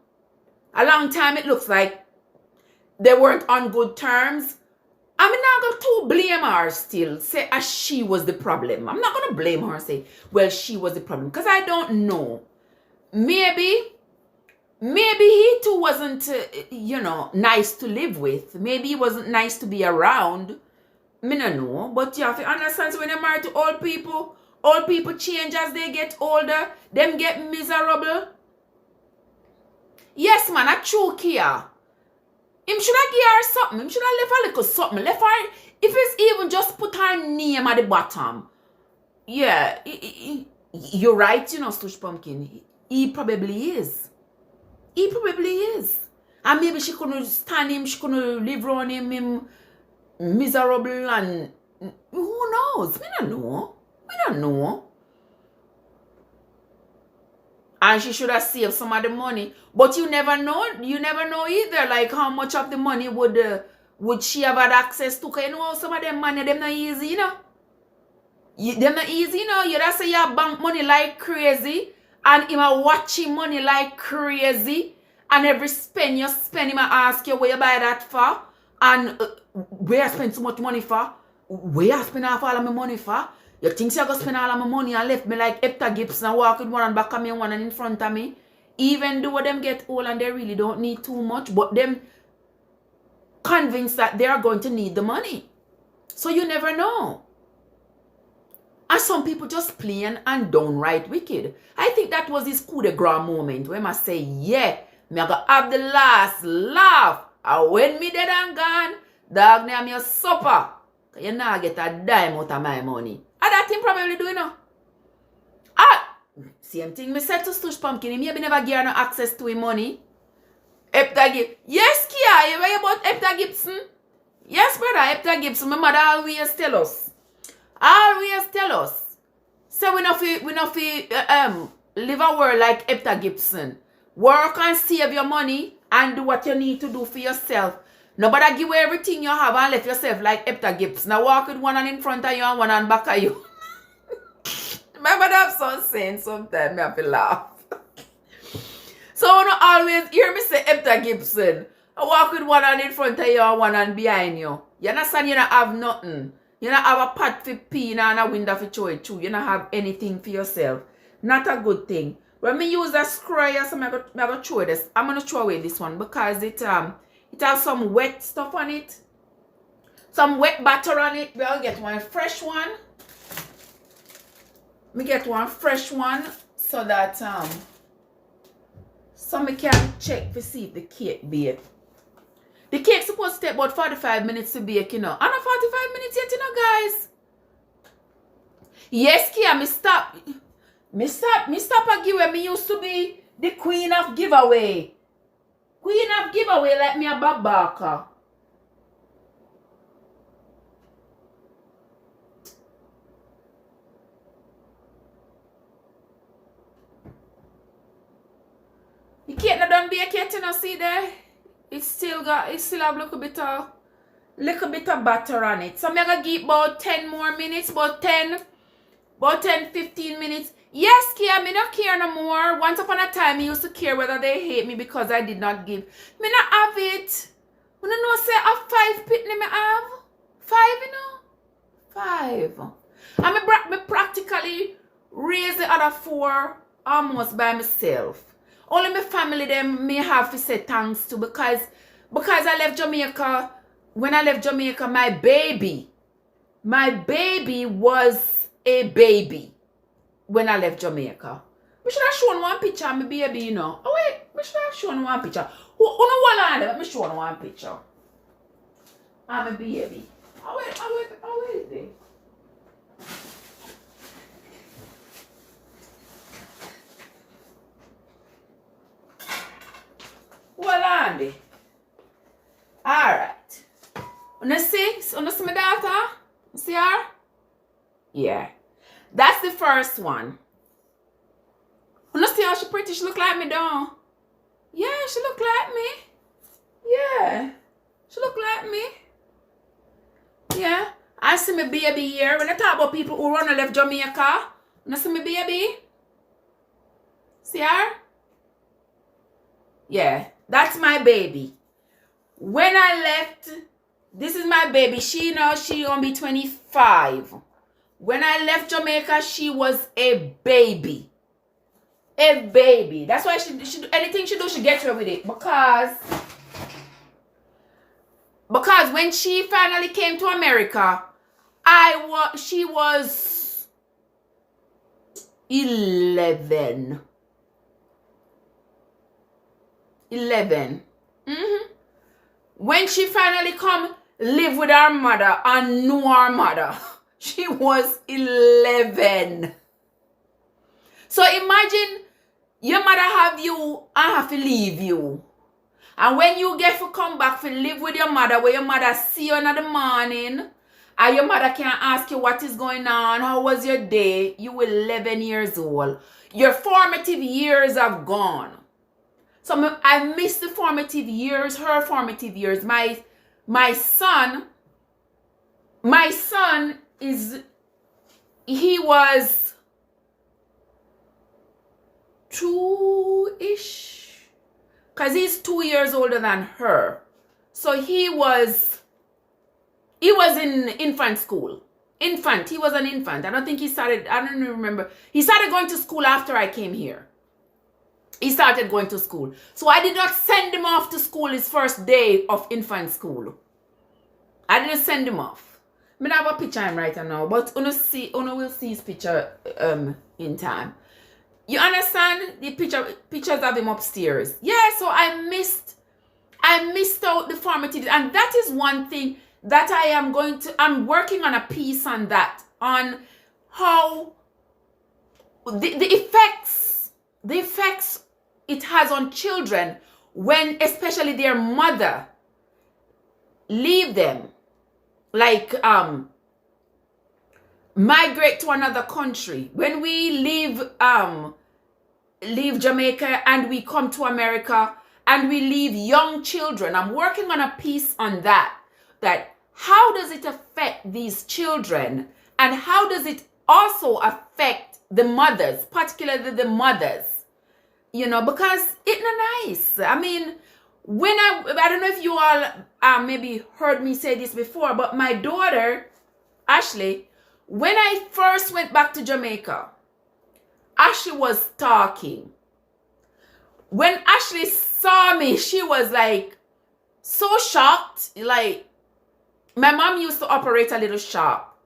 it looks like they weren't on good terms. I'm not going to blame her still, say as she was the problem. I'm not going to blame her, say, well, she was the problem. Because I don't know. Maybe he too wasn't, nice to live with. Maybe he wasn't nice to be around. Me no know. But you have to understand, so when you're married to old people change as they get older. Them get miserable. Yes, man, a true care. Him should have give her something. Him should have left her a little something. Left her, if it's even just put her name at the bottom. Yeah, you're right, Stush Pumpkin. He probably is. And maybe she couldn't stand him, she couldn't live around him miserable, and who knows? We don't know. And she should have saved some of the money. But you never know. You never know either. Like how much of the money would she have had access to? Because some of them money, them not easy, Them not easy, You just say you bank money like crazy. And him a watching money like crazy. And every spend you spend, him a ask you where you buy that for. And where I spend so much money for? Where I spend half all of my money for? You think you're going to spend all of my money and left me like Hector Gibson and walk with one and back of me and one and in front of me? Even though them get old and they really don't need too much, but them convinced that they are going to need the money. So you never know. And some people just plain and downright wicked. I think that was his coup de grace moment where I say, yeah, me I go have the last laugh. And when me dead and gone, dog name your supper. You not get a dime out of my money. And that thing probably do, Same thing me said to Stush Pumpkin. He maybe never give her no access to his money. Hector Gibson. Yes, Kia, you worry about Hector Gibson? Yes, brother, Hector Gibson. My mother always tell us. So we not live a world like Hector Gibson. Work and save your money and do what you need to do for yourself. Nobody give away everything you have and left yourself like Hector Gibson. Now walk with one hand in front of you and one hand back of you. Remember that some saying sometimes I have to laugh. So you don't always hear me say Hector Gibson. I walk with one hand in front of you and one hand behind you. You understand? You don't have nothing. You don't have a pot for pee and a window for throw it through. You don't have anything for yourself. Not a good thing. When me use a screw, so I'm gonna throw this. I'm gonna throw away this one because it has some wet stuff on it. Some wet butter on it. We'll get one fresh one. Me get one fresh one so that so me can check to see if the cake bake. The cake's supposed to take about 45 minutes to bake, And not 45 minutes yet, guys. Yes, Kia, me stop a giveaway. Me used to be the queen of giveaway. Queen of giveaway like me a Bob Barker. The cake not done bake yet, see there? It still have a little bit of butter on it. So I'm gonna give about 10 more minutes, about 10, 15 minutes. Yes, Kia, me not care no more. Once upon a time, me used to care whether they hate me because I did not give. Me not have it. You know say a 5 pitney me have? 5, you know? 5. And me practically raise the other 4 almost by myself. Only my family them may have to say thanks to because I left Jamaica. When I left Jamaica, my baby was a baby when I left Jamaica. We should have shown one picture of my baby, you know. Oh wait, we should have shown one picture. Who know let me show one picture. I'm a baby. Oh wait there. Well, Andy. Alright. Wanna see my daughter? See her? Yeah. That's the first one. Wanna see how she pretty? She look like me, don't? Yeah, she look like me. Yeah. She look like me. Yeah. I see my baby here. When I talk about people who run and left Jamaica, wanna see my baby? See her? Yeah. That's my baby. When I left, this is my baby. She gonna be 25. When I left Jamaica, she was a baby. A baby. That's why she anything she do, she gets away with it. Because when she finally came to America, she was 11. 11. When she finally come live with her mother and knew her mother, she was 11. So imagine your mother have you and have to leave you. And when you get to come back to live with your mother, where your mother see you in the morning, and your mother can ask you what is going on, how was your day, you were 11 years old. Your formative years have gone. So I miss the formative years, her formative years. My son he was 2-ish. Because he's 2 years older than her. So he was in infant school. He was an infant. I don't think he started, I don't even remember. He started going to school after I came here. He started going to school. So I did not send him off to school his first day of infant school. I didn't send him off. I mean, I have a picture of him right now, but Uno will see his picture in time. You understand? The pictures of him upstairs. Yeah, so I missed out the formative, and that is one thing that I'm working on a piece on that, on how the effects it has on children when especially their mother leave them, like migrate to another country. When we leave Jamaica and we come to America and we leave young children. I'm working on a piece on that how does it affect these children, and how does it also affect the mothers, particularly the mothers, because it's not nice. I mean, when I don't know if you all maybe heard me say this before, but my daughter, Ashley, when I first went back to Jamaica, Ashley was talking. When Ashley saw me, she was like so shocked. Like, my mom used to operate a little shop.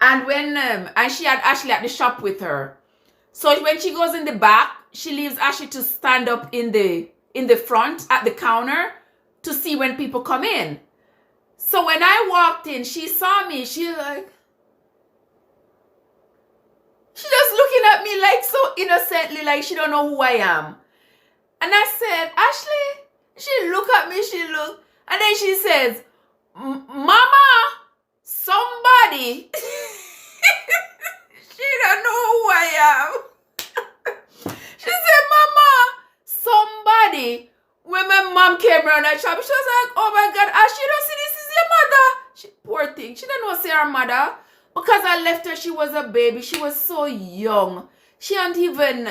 And when and she had Ashley at the shop with her. So when she goes in the back, she leaves Ashley to stand up in the front at the counter to see when people come in. So when I walked in, she saw me. She just looking at me like so innocently, like she don't know who I am. And I said, Ashley, she look at me, and then she says, Mama, somebody. She don't know who I am. She said, Mama, somebody. When my mom came around that shop, she was like, oh my God, Ashley, you don't see this is your mother. Poor thing. She didn't know see her mother. because I left her, she was a baby. She was so young. She hadn't even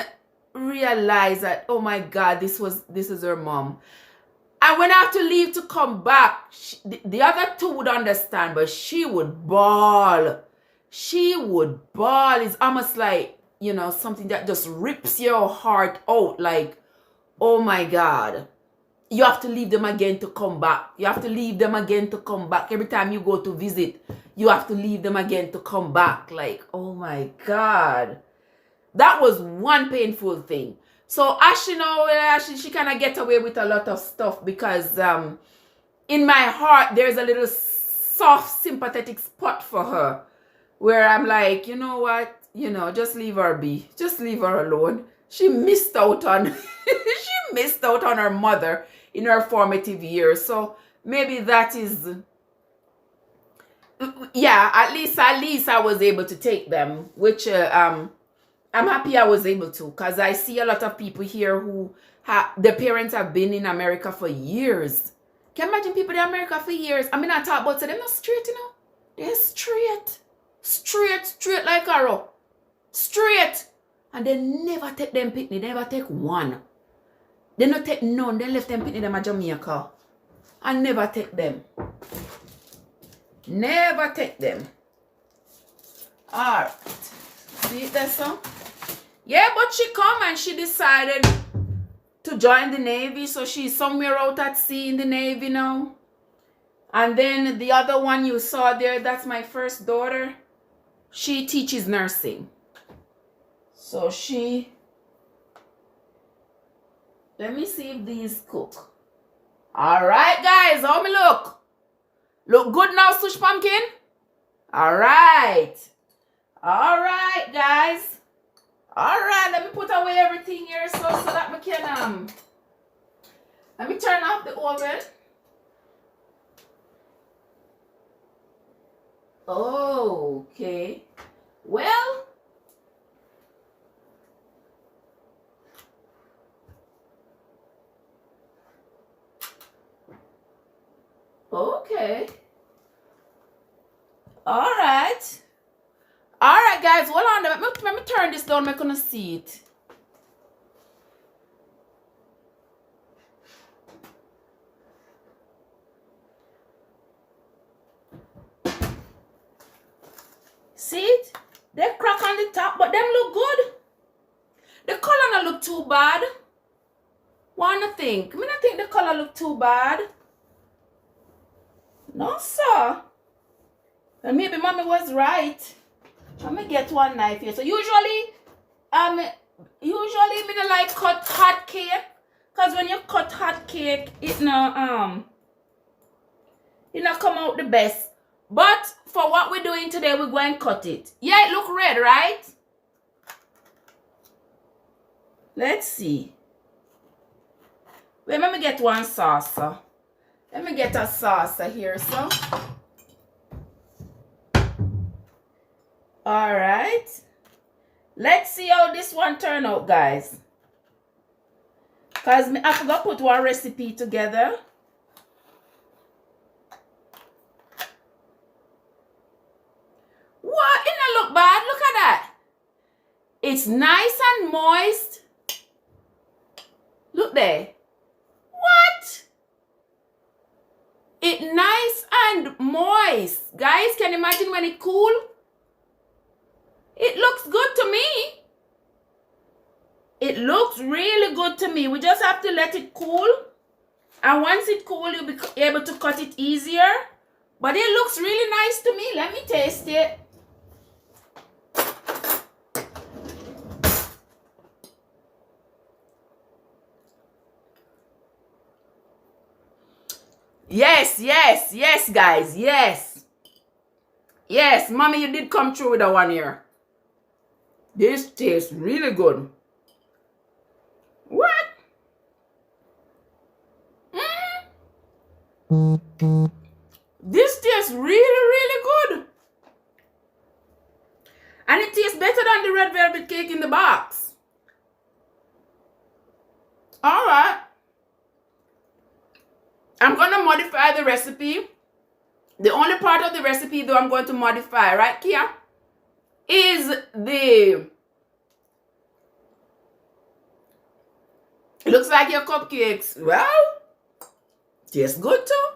realized that, oh my God, this is her mom. And when I have to leave to come back, the other two would understand, but she would bawl. She would bawl. It's almost like, you know, something that just rips your heart out. Like, oh my God. You have to leave them again to come back. You have to leave them again to come back. Every time you go to visit, you have to leave them again to come back. Like, oh my God. That was one painful thing. So Ashley, now, she kind of get away with a lot of stuff because in my heart, there's a little soft, sympathetic spot for her where I'm like, you know what? You know, just leave her be. Just leave her alone. She missed out on she missed out on her mother in her formative years. So maybe that is, yeah, at least I was able to take them, which I'm happy I was able to, because I see a lot of people here who their parents have been in America for years. Can you imagine people in America for years? I mean, I talk about, so they're not straight, you know. They're straight. Straight like arrow. Straight. And they never take them picnic. They never take one. They not take none. They left them picnic them at Jamaica. And never take them. Never take them. Alright. See it there, son? Yeah, but she come and she decided to join the Navy. So she's somewhere out at sea in the Navy now. And then the other one you saw there, that's my first daughter. She teaches nursing. So she... Let me see if these cook. Alright, guys. How me look? Look good now, Sush Pumpkin? Alright. Alright, guys. Alright, let me put away everything here so that we can let me turn off the oven. Okay. Well, okay. Alright. Alright, guys, hold on. Let me turn this down. I'm gonna see it. See it? They crack on the top, but them look good. The color not look too bad. Wanna think? Me not think the color look too bad. No, sir. And maybe mommy was right. Let me get one knife here. So usually me don't like cut hot cake. Cause when you cut hot cake, it not come out the best. But for what we're doing today, we're going to cut it. Yeah, it look red, right? Let's see. Wait, let me get one saucer. Let me get a saucer here, so. Alright. Let's see how this one turn out, guys. Because I forgot to put one recipe together. What? It don't look bad. Look at that. It's nice and moist. Look there. What? It's nice and moist. Guys, can you imagine when it cool? It looks good to me. It looks really good to me. We just have to let it cool. And once it cool, you'll be able to cut it easier. But it looks really nice to me. Let me taste it. Yes, guys. Yes, mommy, you did come through with that one here. This tastes really good. What? This tastes really good. And it tastes better than the red velvet cake in the box. Alright. I'm going to modify the recipe The only part of the recipe though I'm going to modify, right, Kia, is the, it looks like your cupcakes, well, tastes good too.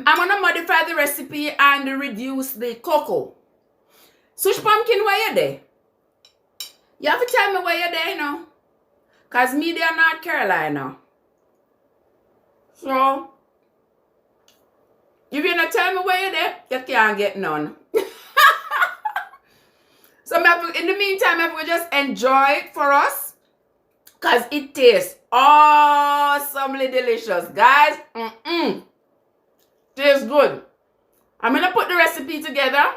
I'm going to modify the recipe and reduce the cocoa. Sush pumpkin, where you there? You have to tell me where you're there, you know. Because me there North Carolina. So, if you're not tell me where you're there, you can't get none. So, in the meantime, I will just enjoy it for us. Because it tastes awesomely delicious. Guys, tastes good. I'm going to put the recipe together.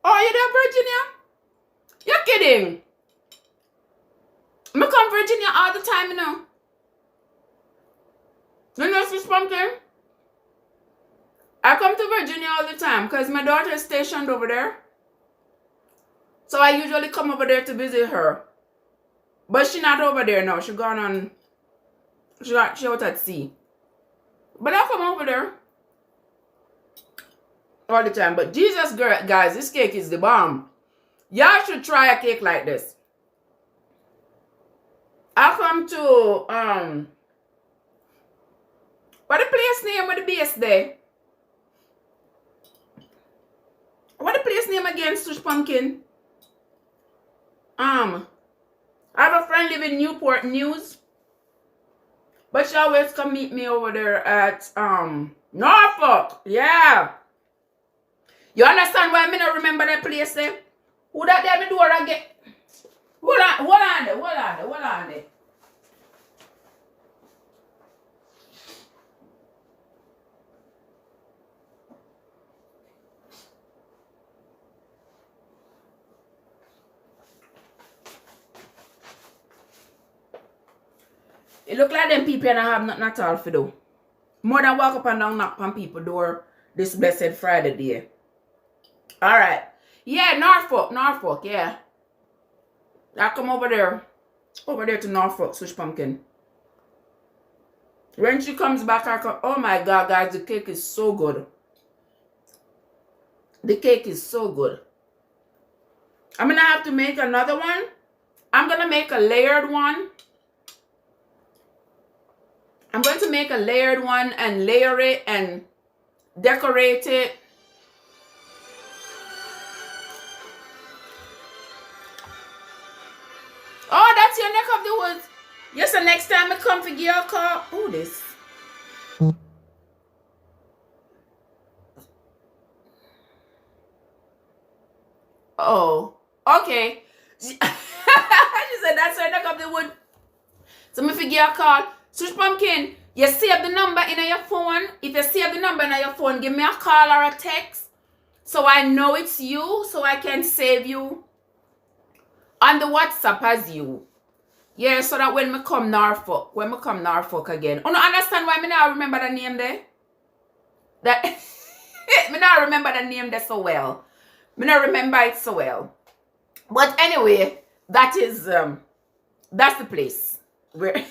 Oh, you there, Virginia? You're kidding. I come to Virginia all the time, you know. You know, Sis Pumpkin? I come to Virginia all the time because my daughter is stationed over there. So I usually come over there to visit her. But she's not over there now. She's gone on, she out at sea. But I come over there all the time. But Jesus, guys, this cake is the bomb. Y'all should try a cake like this. I come to, what the place name with the base there? What the place name again, Sush Pumpkin? I have a friend living in Newport News. But she always come meet me over there at, Norfolk. Yeah. You understand why I don't remember that place there? Who that there me do or again? Hold on there. It look like them people and I have nothing at all for do. More than walk up and down knock on people's door this blessed Friday day. Alright. Yeah, Norfolk, yeah. I come over there to Norfolk, Sush Pumpkin. When she comes back, I come, oh my God, guys, the cake is so good. The cake is so good. I'm going to have to make another one. I'm going to make a layered one. I'm going to make a layered one and layer it and decorate it. Oh, that's your neck of the woods. Yes, the next time I come to give you a call. Who this? Oh, okay. She said that's her neck of the wood. So me give you a call. Sush Pumpkin, you save the number in your phone. If you save the number in your phone, give me a call or a text. So I know it's you. So I can save you on the WhatsApp as you. Yeah, so that when me come Norfolk again. Oh, no, understand why me not remember the name there? That me not remember the name there so well. Me not remember it so well. But anyway, that is that's the place where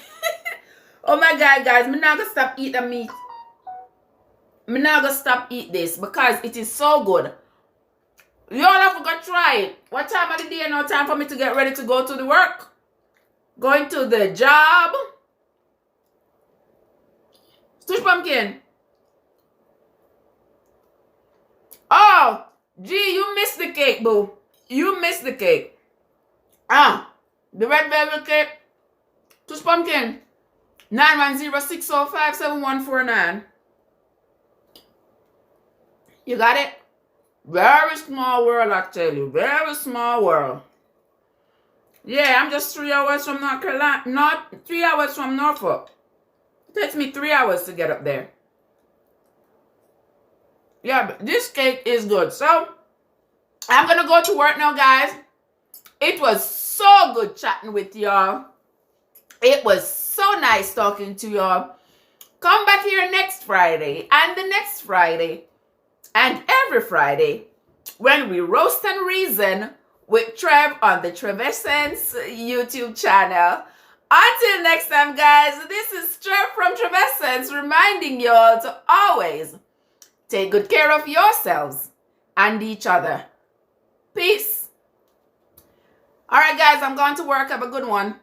oh my God, guys, me not gonna stop eat the meat. Me not gonna stop eat this because it is so good. You all have to go try it. What time of the day? No time for me to get ready to go to the work. Going to the job. Sush Pumpkin. Oh, gee, you missed the cake, boo. You missed the cake. The red velvet cake. Sush Pumpkin. 910-605-7149. You got it? Very small world, I tell you. Very small world. Yeah, I'm just 3 hours from North Carolina. Not 3 hours from Norfolk. It takes me 3 hours to get up there. Yeah, but this cake is good. So, I'm going to go to work now, guys. It was so good chatting with y'all. It was so nice talking to y'all. Come back here next Friday and the next Friday and every Friday when we roast and reason with Trev on the Trevessence YouTube channel. Until next time, guys, this is Trev from Trevessence reminding y'all to always Take good care of yourselves and each other. Peace. All right, guys, I'm going to work. Have a good one.